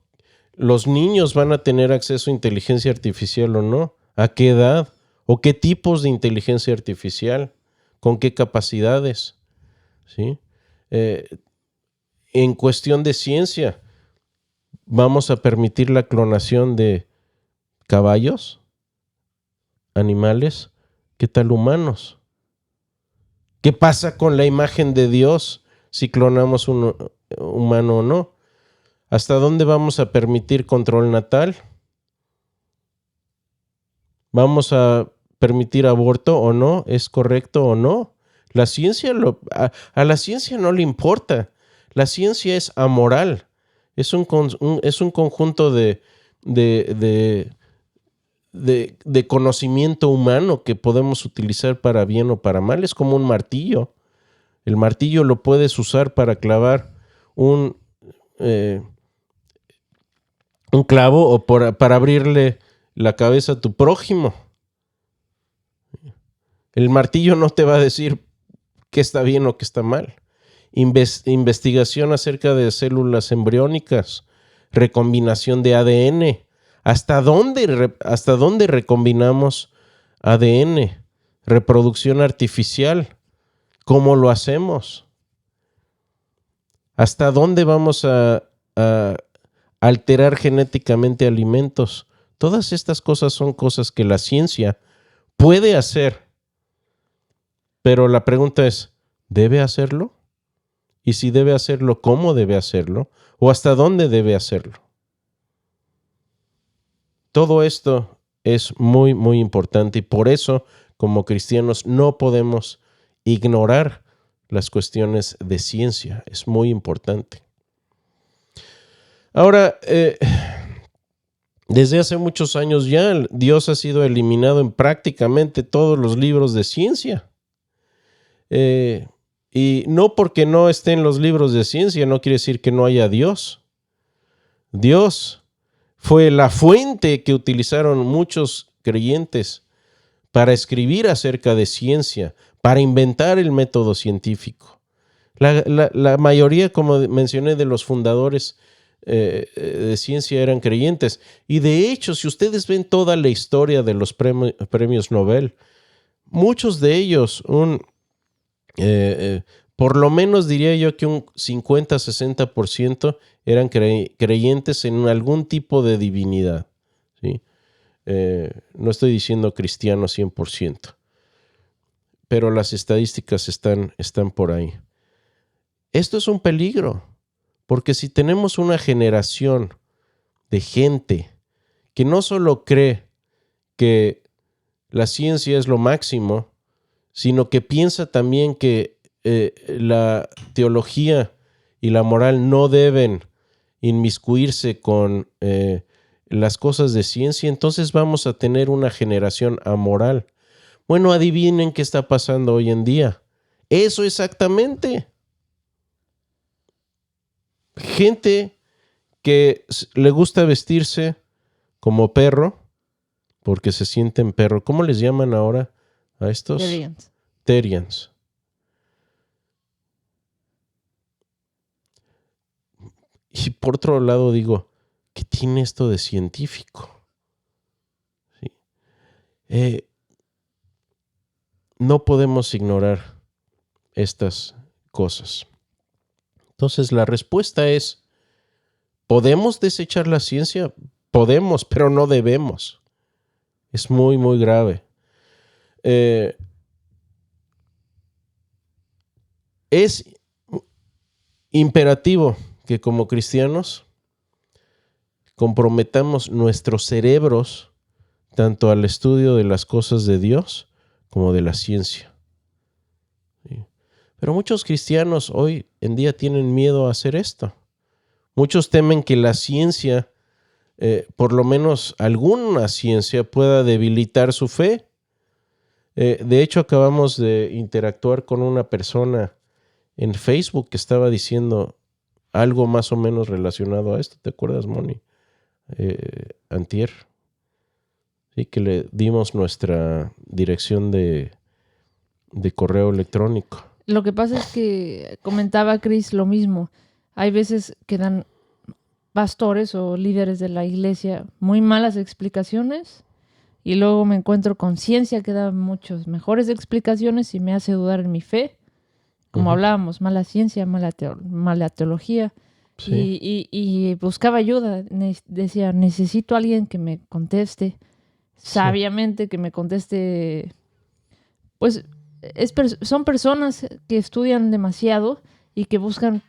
[SPEAKER 1] ¿Los niños van a tener acceso a inteligencia artificial o no? ¿A qué edad? ¿O qué tipos de inteligencia artificial? ¿Con qué capacidades? ¿Sí? En cuestión de ciencia, ¿vamos a permitir la clonación de caballos? ¿Animales? ¿Qué tal humanos? ¿Qué pasa con la imagen de Dios si clonamos un humano o no? ¿Hasta dónde vamos a permitir control natal? ¿Vamos a permitir aborto o no? ¿Es correcto o no? La ciencia a la ciencia no le importa. La ciencia es amoral. Es un conjunto de conocimiento humano que podemos utilizar para bien o para mal. Es como un martillo. El martillo lo puedes usar para clavar un clavo o para abrirle la cabeza a tu prójimo. El martillo no te va a decir qué está bien o qué está mal. Investigación acerca de células embriónicas, recombinación de ADN. ¿Hasta dónde recombinamos ADN? Reproducción artificial. ¿Cómo lo hacemos? ¿Hasta dónde vamos a alterar genéticamente alimentos? Todas estas cosas son cosas que la ciencia puede hacer. Pero la pregunta es, ¿debe hacerlo? Y si debe hacerlo, ¿cómo debe hacerlo? ¿O hasta dónde debe hacerlo? Todo esto es muy, muy importante y por eso, como cristianos, no podemos ignorar las cuestiones de ciencia. Es muy importante. Ahora, desde hace muchos años ya, Dios ha sido eliminado en prácticamente todos los libros de ciencia. Y no porque no estén los libros de ciencia, no quiere decir que no haya Dios. Dios fue la fuente que utilizaron muchos creyentes para escribir acerca de ciencia, para inventar el método científico. La mayoría, como mencioné, de los fundadores de ciencia eran creyentes. Y de hecho, si ustedes ven toda la historia de los premios Nobel, muchos de ellos, por lo menos diría yo que un 50-60% eran creyentes en algún tipo de divinidad, ¿sí? No estoy diciendo cristiano 100%, pero las estadísticas están por ahí. Esto es un peligro, porque si tenemos una generación de gente que no solo cree que la ciencia es lo máximo, sino que piensa también que la teología y la moral no deben inmiscuirse con las cosas de ciencia, entonces vamos a tener una generación amoral. Bueno, adivinen qué está pasando hoy en día. Eso exactamente. Gente que le gusta vestirse como perro, porque se sienten perro. ¿Cómo les llaman ahora a estos? Terians. Y por otro lado digo, ¿qué tiene esto de científico? ¿Sí? No podemos ignorar estas cosas. Entonces la respuesta es, ¿podemos desechar la ciencia? Podemos, pero no debemos. Es muy, muy grave. Es imperativo que como cristianos comprometamos nuestros cerebros tanto al estudio de las cosas de Dios como de la ciencia. ¿Sí? Pero muchos cristianos hoy en día tienen miedo a hacer esto. Muchos temen que la ciencia, por lo menos alguna ciencia, pueda debilitar su fe. De hecho, acabamos de interactuar con una persona en Facebook que estaba diciendo algo más o menos relacionado a esto. ¿Te acuerdas, Moni? Antier. Sí, que le dimos nuestra dirección de correo electrónico.
[SPEAKER 2] Lo que pasa es que comentaba Chris lo mismo. Hay veces que dan pastores o líderes de la iglesia muy malas explicaciones y luego me encuentro con ciencia que da muchas mejores explicaciones y me hace dudar en mi fe. Como hablábamos, mala ciencia, mala teología. Sí. Y buscaba ayuda. Decía, necesito a alguien que me conteste sabiamente, que me conteste. Pues son personas que estudian demasiado y que buscan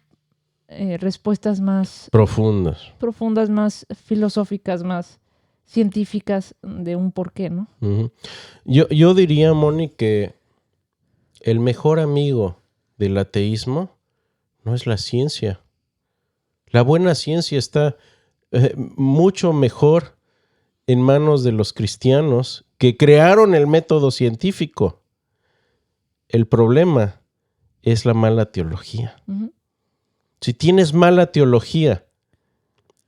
[SPEAKER 2] respuestas más profundas, más filosóficas, más científicas de un porqué, ¿no?
[SPEAKER 1] Uh-huh. Yo diría, Moni, que el mejor amigo del ateísmo no es la ciencia. La buena ciencia está mucho mejor en manos de los cristianos que crearon el método científico. El problema es la mala teología. Uh-huh. Si tienes mala teología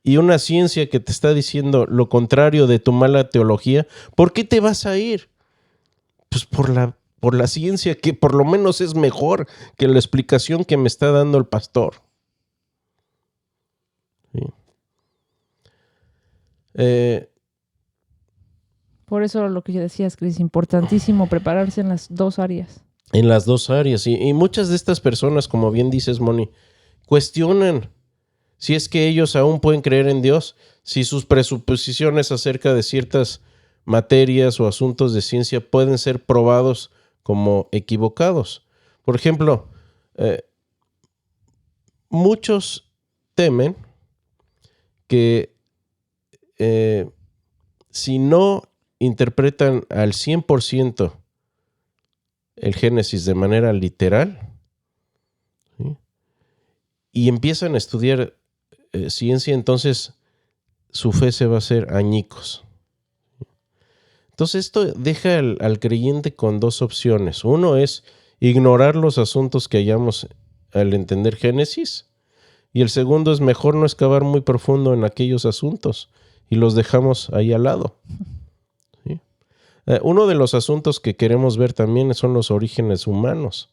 [SPEAKER 1] y una ciencia que te está diciendo lo contrario de tu mala teología, ¿por qué te vas a ir? Pues por la ciencia que por lo menos es mejor que la explicación que me está dando el pastor. Sí.
[SPEAKER 2] Por eso lo que decías, Chris, importantísimo prepararse en las dos áreas.
[SPEAKER 1] En las dos áreas. Y muchas de estas personas, como bien dices, Moni, cuestionan si es que ellos aún pueden creer en Dios, si sus presuposiciones acerca de ciertas materias o asuntos de ciencia pueden ser probados como equivocados. Por ejemplo, muchos temen que si no interpretan al 100% el Génesis de manera literal, ¿sí?, y empiezan a estudiar ciencia, entonces su fe se va a hacer añicos. Entonces esto deja al creyente con dos opciones. Uno es ignorar los asuntos que hallamos al entender Génesis, y el segundo es mejor no excavar muy profundo en aquellos asuntos y los dejamos ahí al lado. ¿Sí? Uno de los asuntos que queremos ver también son los orígenes humanos.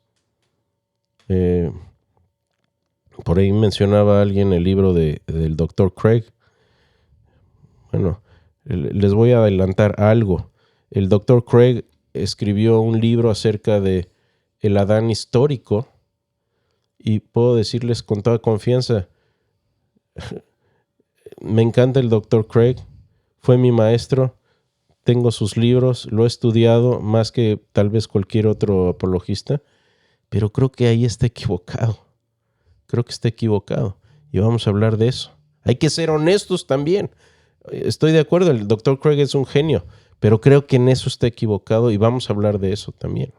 [SPEAKER 1] Por ahí mencionaba alguien el libro del Dr. Craig. Bueno, les voy a adelantar algo. El Dr. Craig escribió un libro acerca de el Adán histórico y puedo decirles con toda confianza, me encanta el Dr. Craig, fue mi maestro, tengo sus libros, lo he estudiado más que tal vez cualquier otro apologista, pero creo que ahí está equivocado. Creo que está equivocado y vamos a hablar de eso. Hay que ser honestos también. Estoy de acuerdo, el Dr. Craig es un genio, pero creo que en eso está equivocado y vamos a hablar de eso también.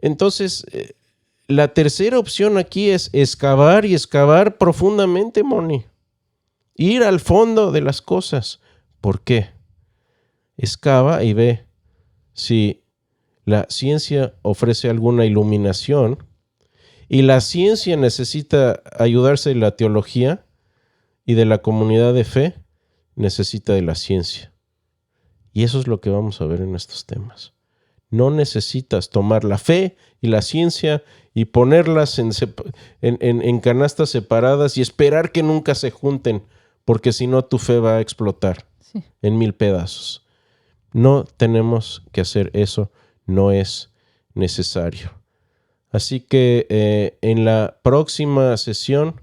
[SPEAKER 1] Entonces, la tercera opción aquí es excavar y excavar profundamente, Moni. Ir al fondo de las cosas. ¿Por qué? Excava y ve si la ciencia ofrece alguna iluminación y la ciencia necesita ayudarse de la teología y de la comunidad de fe, necesita de la ciencia. Y eso es lo que vamos a ver en estos temas. No necesitas tomar la fe y la ciencia y ponerlas en canastas separadas y esperar que nunca se junten, porque si no tu fe va a explotar en 1000 pedazos. No tenemos que hacer eso, no es necesario. Así que en la próxima sesión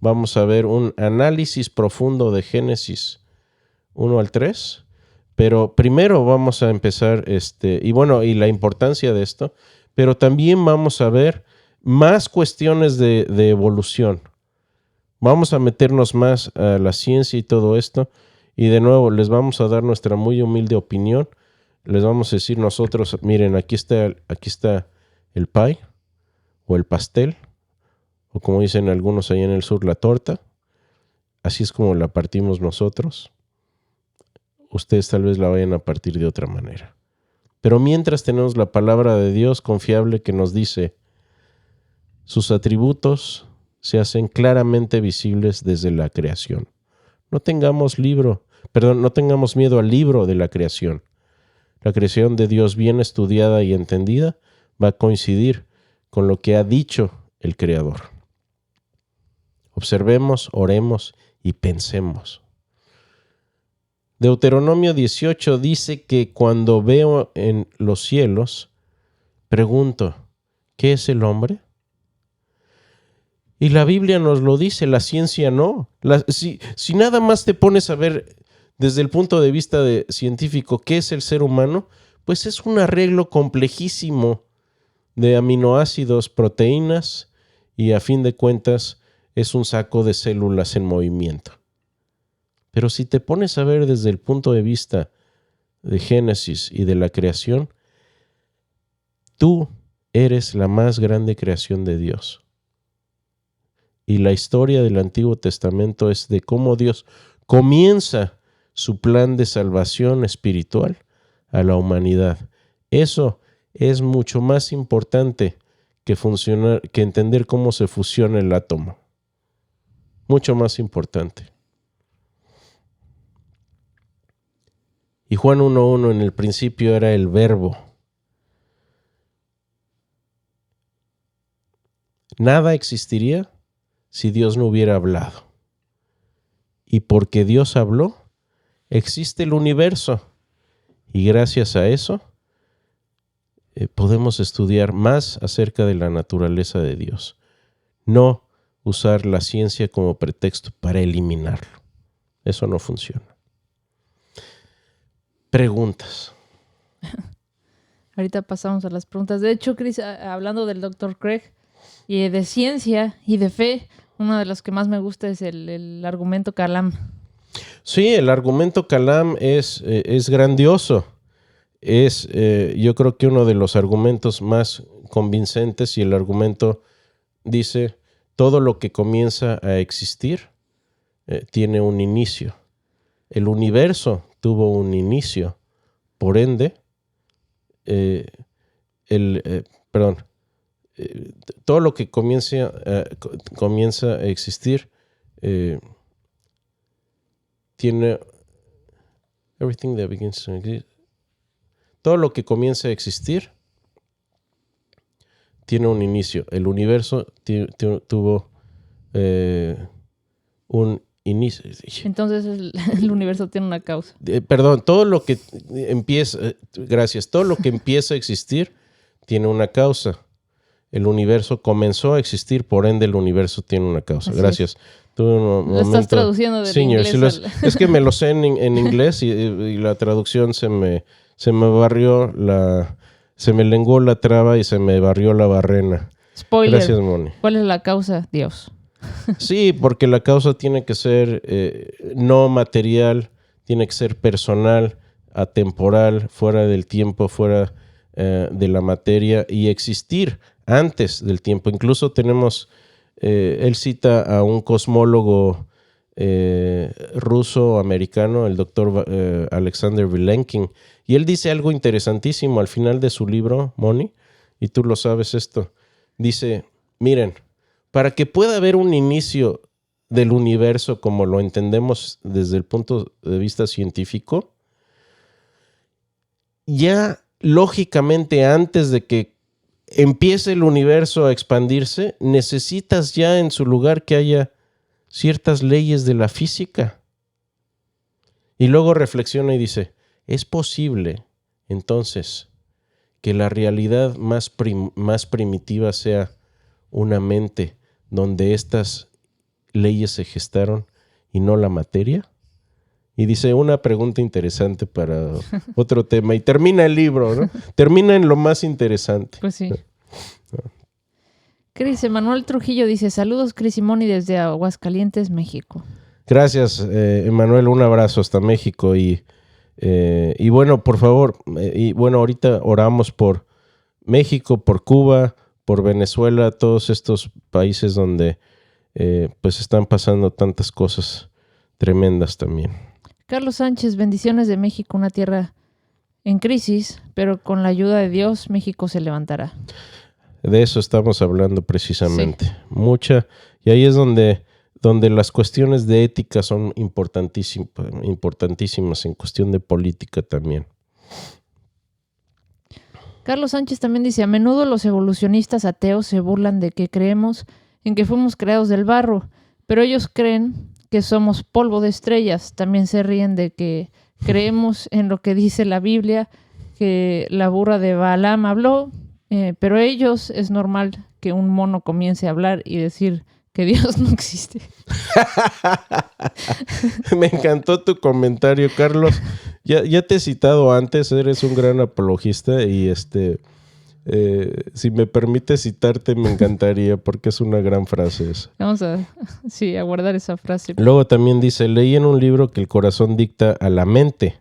[SPEAKER 1] vamos a ver un análisis profundo de Génesis 1 al 3, pero primero vamos a empezar, y la importancia de esto, pero también vamos a ver más cuestiones de evolución. Vamos a meternos más a la ciencia y todo esto, y de nuevo les vamos a dar nuestra muy humilde opinión. Les vamos a decir nosotros, miren, aquí está el pie o el pastel, o como dicen algunos allá en el sur, la torta. Así es como la partimos nosotros. Ustedes tal vez la vayan a partir de otra manera. Pero mientras tenemos la palabra de Dios confiable que nos dice, sus atributos se hacen claramente visibles desde la creación. No tengamos miedo al libro de la creación. La creación de Dios bien estudiada y entendida va a coincidir con lo que ha dicho el Creador. Observemos, oremos y pensemos. Deuteronomio 18 dice que cuando veo en los cielos, pregunto, ¿qué es el hombre? Y la Biblia nos lo dice, la ciencia no. Si nada más te pones a ver desde el punto de vista científico qué es el ser humano, pues es un arreglo complejísimo de aminoácidos, proteínas, y a fin de cuentas es un saco de células en movimiento. Pero si te pones a ver desde el punto de vista de Génesis y de la creación, tú eres la más grande creación de Dios. Y la historia del Antiguo Testamento es de cómo Dios comienza su plan de salvación espiritual a la humanidad. Eso es mucho más importante que entender cómo se fusiona el átomo. Mucho más importante. Y Juan 1:1, en el principio era el Verbo. Nada existiría si Dios no hubiera hablado. Y porque Dios habló, existe el universo. Y gracias a eso, podemos estudiar más acerca de la naturaleza de Dios. No usar la ciencia como pretexto para eliminarlo. Eso no funciona. Preguntas.
[SPEAKER 2] Ahorita pasamos a las preguntas. De hecho, Chris, hablando del Dr. Craig y de ciencia y de fe, uno de los que más me gusta es el argumento Kalam.
[SPEAKER 1] Sí, el argumento Kalam es grandioso. Yo creo que uno de los argumentos más convincentes, y el argumento dice, todo lo que comienza a existir tiene un inicio. El universo tuvo un inicio, por ende, todo lo que comienza a existir tiene everything that begins to exist. Todo lo que comienza a existir tiene un inicio. El universo tuvo un inicio.
[SPEAKER 2] Entonces el universo tiene una causa.
[SPEAKER 1] Todo lo que empieza, todo lo que empieza a existir tiene una causa. El universo comenzó a existir, por ende el universo tiene una causa.
[SPEAKER 2] Así
[SPEAKER 1] gracias.
[SPEAKER 2] Lo estás traduciendo del inglés.
[SPEAKER 1] Es que me lo sé en inglés y la traducción se me barrió se me lenguó la traba y se me barrió la barrena.
[SPEAKER 2] Spoiler.
[SPEAKER 1] Gracias, Moni.
[SPEAKER 2] ¿Cuál es la causa? Dios.
[SPEAKER 1] Sí, porque la causa tiene que ser no material, tiene que ser personal, atemporal, fuera del tiempo, fuera de la materia, y existir antes del tiempo. Incluso tenemos, él cita a un cosmólogo ruso-americano, el doctor Alexander Vilenkin, y él dice algo interesantísimo al final de su libro, Moni, y tú lo sabes esto. Dice, miren, para que pueda haber un inicio del universo como lo entendemos desde el punto de vista científico, ya lógicamente antes de que empiece el universo a expandirse, necesitas ya en su lugar que haya ciertas leyes de la física. Y luego reflexiona y dice, ¿es posible entonces que la realidad más primitiva sea una mente donde estas leyes se gestaron y no la materia? Y dice una pregunta interesante para otro tema. Y termina el libro, ¿no? Termina en lo más interesante.
[SPEAKER 2] Pues sí. Cris Emanuel Trujillo dice, saludos Cris y Moni desde Aguascalientes, México.
[SPEAKER 1] Gracias, Emanuel, un abrazo hasta México. Y bueno, por favor, ahorita oramos por México, por Cuba, por Venezuela, todos estos países donde pues están pasando tantas cosas tremendas también.
[SPEAKER 2] Carlos Sánchez, bendiciones de México, una tierra en crisis, pero con la ayuda de Dios, México se levantará.
[SPEAKER 1] De eso estamos hablando precisamente. Sí. Mucha, y ahí es donde las cuestiones de ética son importantísimas en cuestión de política también.
[SPEAKER 2] Carlos Sánchez también dice, a menudo los evolucionistas ateos se burlan de que creemos en que fuimos creados del barro, pero ellos creen que somos polvo de estrellas. También se ríen de que creemos en lo que dice la Biblia, que la burra de Balaam habló, pero ellos es normal que un mono comience a hablar y decir que Dios no existe.
[SPEAKER 1] Me encantó tu comentario, Carlos. Ya te he citado antes, eres un gran apologista y si me permites citarte me encantaría porque es una gran frase esa.
[SPEAKER 2] Vamos a guardar esa frase.
[SPEAKER 1] Luego también dice, leí en un libro que el corazón dicta a la mente.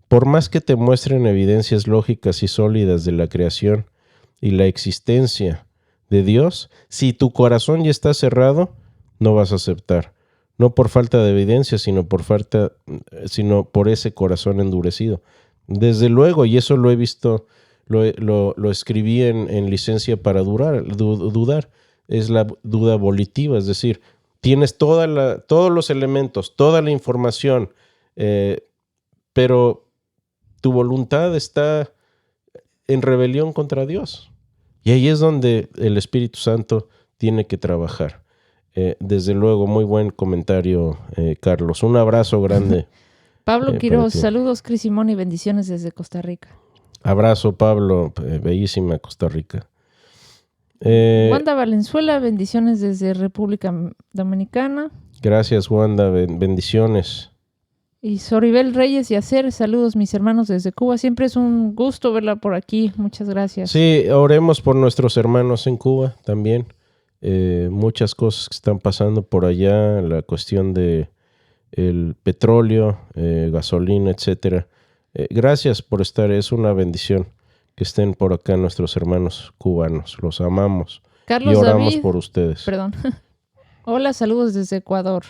[SPEAKER 1] Por más que te muestren evidencias lógicas y sólidas de la creación y la existencia de Dios, si tu corazón ya está cerrado, no vas a aceptar. No por falta de evidencia, sino por ese corazón endurecido. Desde luego, y eso lo he visto, lo escribí en Licencia para Dudar, es la duda volitiva, es decir, tienes todos los elementos, toda la información, pero tu voluntad está en rebelión contra Dios. Y ahí es donde el Espíritu Santo tiene que trabajar. Desde luego, muy buen comentario, Carlos. Un abrazo grande.
[SPEAKER 2] Pablo Quiroz, saludos, Cris y Moni, bendiciones desde Costa Rica.
[SPEAKER 1] Abrazo, Pablo, bellísima Costa Rica.
[SPEAKER 2] Wanda Valenzuela, bendiciones desde República Dominicana.
[SPEAKER 1] Gracias, Wanda, bendiciones.
[SPEAKER 2] Y Soribel Reyes y Acer, saludos mis hermanos desde Cuba. Siempre es un gusto verla por aquí. Muchas gracias.
[SPEAKER 1] Sí, oremos por nuestros hermanos en Cuba también. Muchas cosas que están pasando por allá, la cuestión de el petróleo, gasolina, etcétera. Gracias por estar, es una bendición que estén por acá nuestros hermanos cubanos. Los amamos.
[SPEAKER 2] Carlos
[SPEAKER 1] y oramos
[SPEAKER 2] David,
[SPEAKER 1] por ustedes.
[SPEAKER 2] Perdón. Hola, saludos desde Ecuador.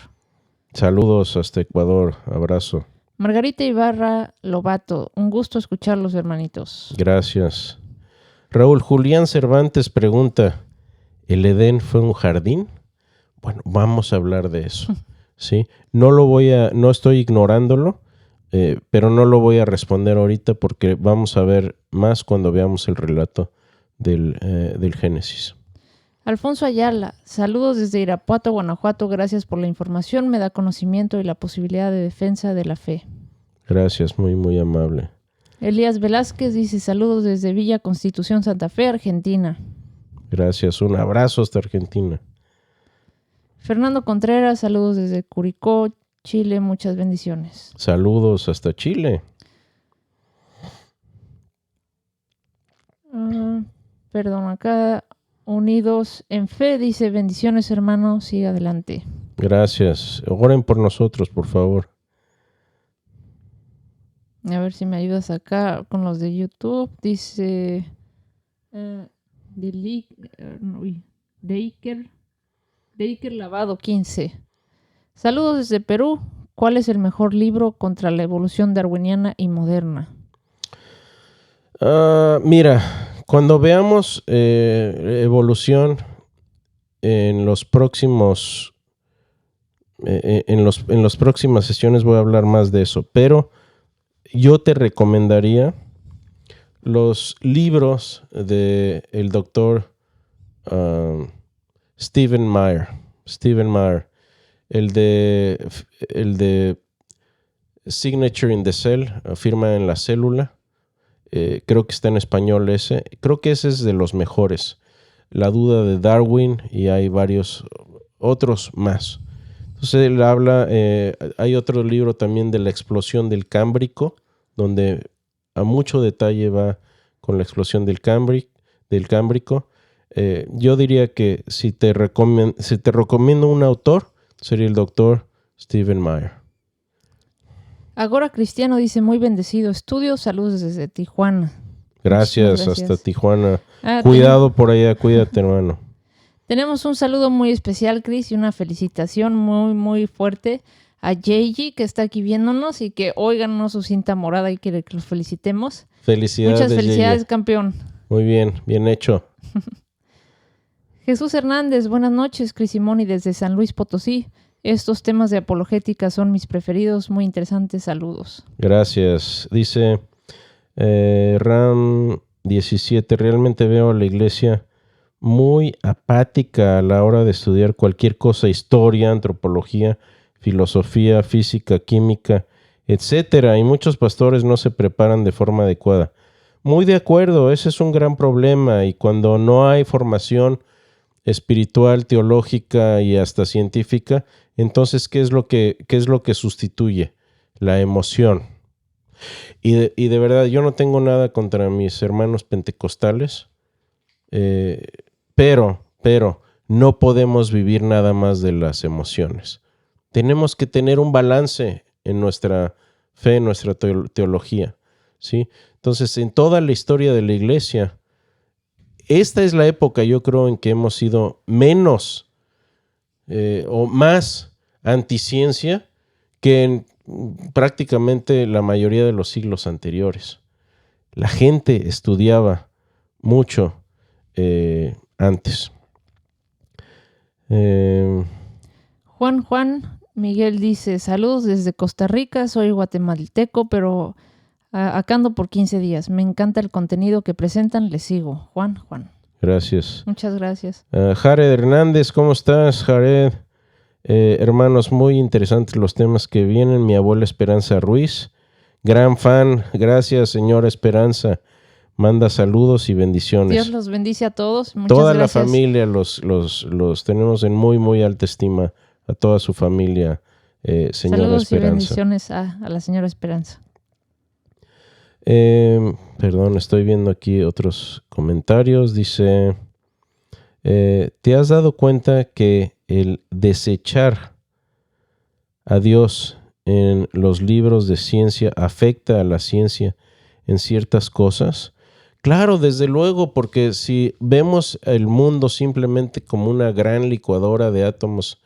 [SPEAKER 1] Saludos hasta Ecuador, abrazo.
[SPEAKER 2] Margarita Ibarra Lobato, un gusto escucharlos, hermanitos.
[SPEAKER 1] Gracias. Raúl Julián Cervantes pregunta, ¿el Edén fue un jardín? Bueno, vamos a hablar de eso, ¿sí? No estoy ignorándolo, pero no lo voy a responder ahorita porque vamos a ver más cuando veamos el relato del Génesis.
[SPEAKER 2] Alfonso Ayala, saludos desde Irapuato, Guanajuato. Gracias por la información, me da conocimiento y la posibilidad de defensa de la fe.
[SPEAKER 1] Gracias, muy, muy amable.
[SPEAKER 2] Elías Velázquez dice, saludos desde Villa Constitución, Santa Fe, Argentina.
[SPEAKER 1] Gracias, un abrazo hasta Argentina.
[SPEAKER 2] Fernando Contreras, saludos desde Curicó, Chile, muchas bendiciones.
[SPEAKER 1] Saludos hasta Chile.
[SPEAKER 2] Perdón, acá... Unidos en fe, dice, bendiciones hermano, sigue adelante.
[SPEAKER 1] Gracias, oren por nosotros, por favor.
[SPEAKER 2] A ver si me ayudas acá con los de YouTube, dice Deiker Lavado 15. Saludos desde Perú, ¿cuál es el mejor libro contra la evolución darwiniana y moderna?
[SPEAKER 1] Mira, cuando veamos evolución en las próximas sesiones voy a hablar más de eso, pero yo te recomendaría los libros del doctor Stephen Meyer. El de Signature in the Cell, firma en la célula. Creo que está en español ese. Creo que ese es de los mejores. La duda de Darwin, y hay varios otros más. Entonces él habla, hay otro libro también de la explosión del Cámbrico, donde a mucho detalle va con la explosión del Cámbrico. Yo diría que si te recomiendo un autor, sería el doctor Stephen Meyer.
[SPEAKER 2] Agora Cristiano dice, muy bendecido estudio, saludos desde Tijuana.
[SPEAKER 1] Gracias, hasta Tijuana. Cuidado por allá, cuídate, hermano.
[SPEAKER 2] Tenemos un saludo muy especial, Cris, y una felicitación muy, muy fuerte a Yeji, que está aquí viéndonos y que óiganos su cinta morada y quiere que los felicitemos.
[SPEAKER 1] Felicidades,
[SPEAKER 2] muchas felicidades,
[SPEAKER 1] Yeji.
[SPEAKER 2] Campeón.
[SPEAKER 1] Muy bien, bien hecho.
[SPEAKER 2] Jesús Hernández, buenas noches, Cris y Moni desde San Luis Potosí. Estos temas de apologética son mis preferidos, muy interesantes, saludos.
[SPEAKER 1] Gracias. Dice Ram 17, realmente veo a la iglesia muy apática a la hora de estudiar cualquier cosa, historia, antropología, filosofía, física, química, etcétera, y muchos pastores no se preparan de forma adecuada. Muy de acuerdo, ese es un gran problema, y cuando no hay formación espiritual, teológica y hasta científica, entonces ¿qué es lo que sustituye? La emoción. Y de verdad, yo no tengo nada contra mis hermanos pentecostales, pero no podemos vivir nada más de las emociones. Tenemos que tener un balance en nuestra fe, en nuestra teología, ¿sí? Entonces, en toda la historia de la iglesia, esta es la época, yo creo, en que hemos sido menos o más anticiencia que en prácticamente la mayoría de los siglos anteriores. La gente estudiaba mucho antes.
[SPEAKER 2] Juan Miguel dice, saludos desde Costa Rica, soy guatemalteco, pero acá ando por 15 días. Me encanta el contenido que presentan, les sigo. Juan.
[SPEAKER 1] Gracias.
[SPEAKER 2] Muchas gracias.
[SPEAKER 1] Jared Hernández, ¿cómo estás, Jared? Hermanos, muy interesantes los temas que vienen. Mi abuela Esperanza Ruiz, gran fan. Gracias, señora Esperanza. Manda saludos y bendiciones.
[SPEAKER 2] Dios los bendice a todos. Muchas
[SPEAKER 1] toda
[SPEAKER 2] gracias.
[SPEAKER 1] La familia los tenemos en muy, muy alta estima. A toda su familia, señora
[SPEAKER 2] saludos
[SPEAKER 1] Esperanza.
[SPEAKER 2] Saludos y bendiciones a la señora Esperanza.
[SPEAKER 1] Perdón, estoy viendo aquí otros comentarios. Dice, ¿te has dado cuenta que el desechar a Dios en los libros de ciencia afecta a la ciencia en ciertas cosas? Claro, desde luego, porque si vemos el mundo simplemente como una gran licuadora de átomos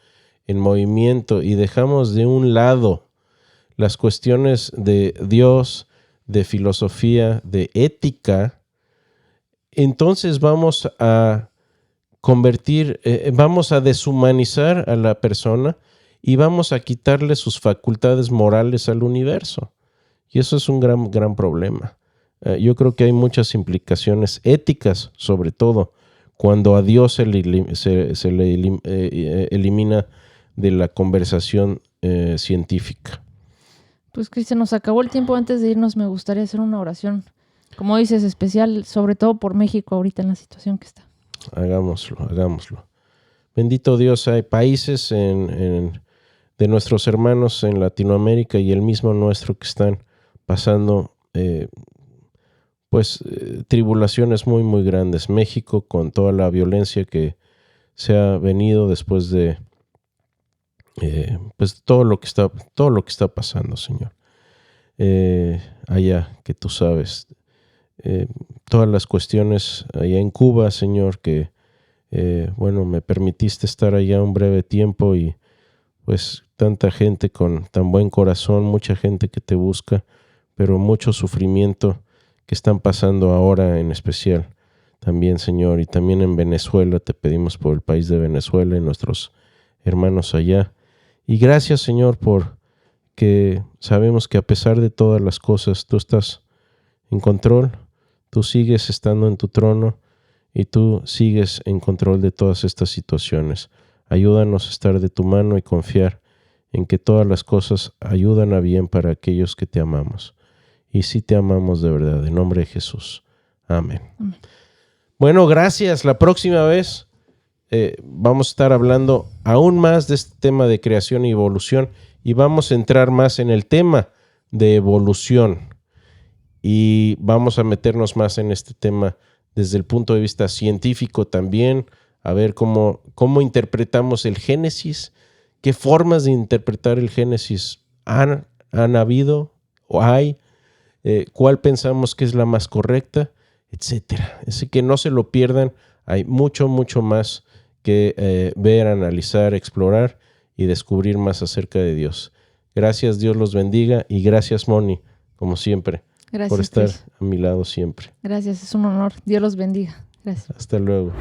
[SPEAKER 1] en movimiento y dejamos de un lado las cuestiones de Dios, de filosofía, de ética, entonces vamos a vamos a deshumanizar a la persona y vamos a quitarle sus facultades morales al universo. Y eso es un gran problema. Yo creo que hay muchas implicaciones éticas, sobre todo, cuando a Dios se le elimina de la conversación científica.
[SPEAKER 2] Pues Cristian, nos acabó el tiempo. Antes de irnos me gustaría hacer una oración, como dices, especial, sobre todo por México ahorita en la situación que está.
[SPEAKER 1] Hagámoslo. Bendito Dios, hay países de nuestros hermanos en Latinoamérica y el mismo nuestro que están pasando tribulaciones muy, muy grandes. México, con toda la violencia que se ha venido después de todo lo que está pasando, Señor. Allá, que tú sabes, todas las cuestiones allá en Cuba, Señor, que me permitiste estar allá un breve tiempo y pues tanta gente con tan buen corazón, mucha gente que te busca, pero mucho sufrimiento que están pasando ahora en especial también, Señor, y también en Venezuela. Te pedimos por el país de Venezuela y nuestros hermanos allá. Y gracias, Señor, por que sabemos que a pesar de todas las cosas, tú estás en control, tú sigues estando en tu trono y tú sigues en control de todas estas situaciones. Ayúdanos a estar de tu mano y confiar en que todas las cosas ayudan a bien para aquellos que te amamos. Y sí te amamos de verdad, en nombre de Jesús. Amén.
[SPEAKER 2] Amén.
[SPEAKER 1] Bueno, gracias. La próxima vez vamos a estar hablando aún más de este tema de creación y evolución y vamos a entrar más en el tema de evolución y vamos a meternos más en este tema desde el punto de vista científico también, a ver cómo interpretamos el Génesis, qué formas de interpretar el Génesis han habido o hay, cuál pensamos que es la más correcta, etcétera. Así que no se lo pierdan, hay mucho más que ver, analizar, explorar y descubrir más acerca de Dios. Gracias, Dios los bendiga y gracias, Moni, como siempre,
[SPEAKER 2] gracias,
[SPEAKER 1] por estar
[SPEAKER 2] Chris.
[SPEAKER 1] a mi lado siempre.
[SPEAKER 2] Gracias, es un honor. Dios los bendiga. Gracias.
[SPEAKER 1] Hasta luego.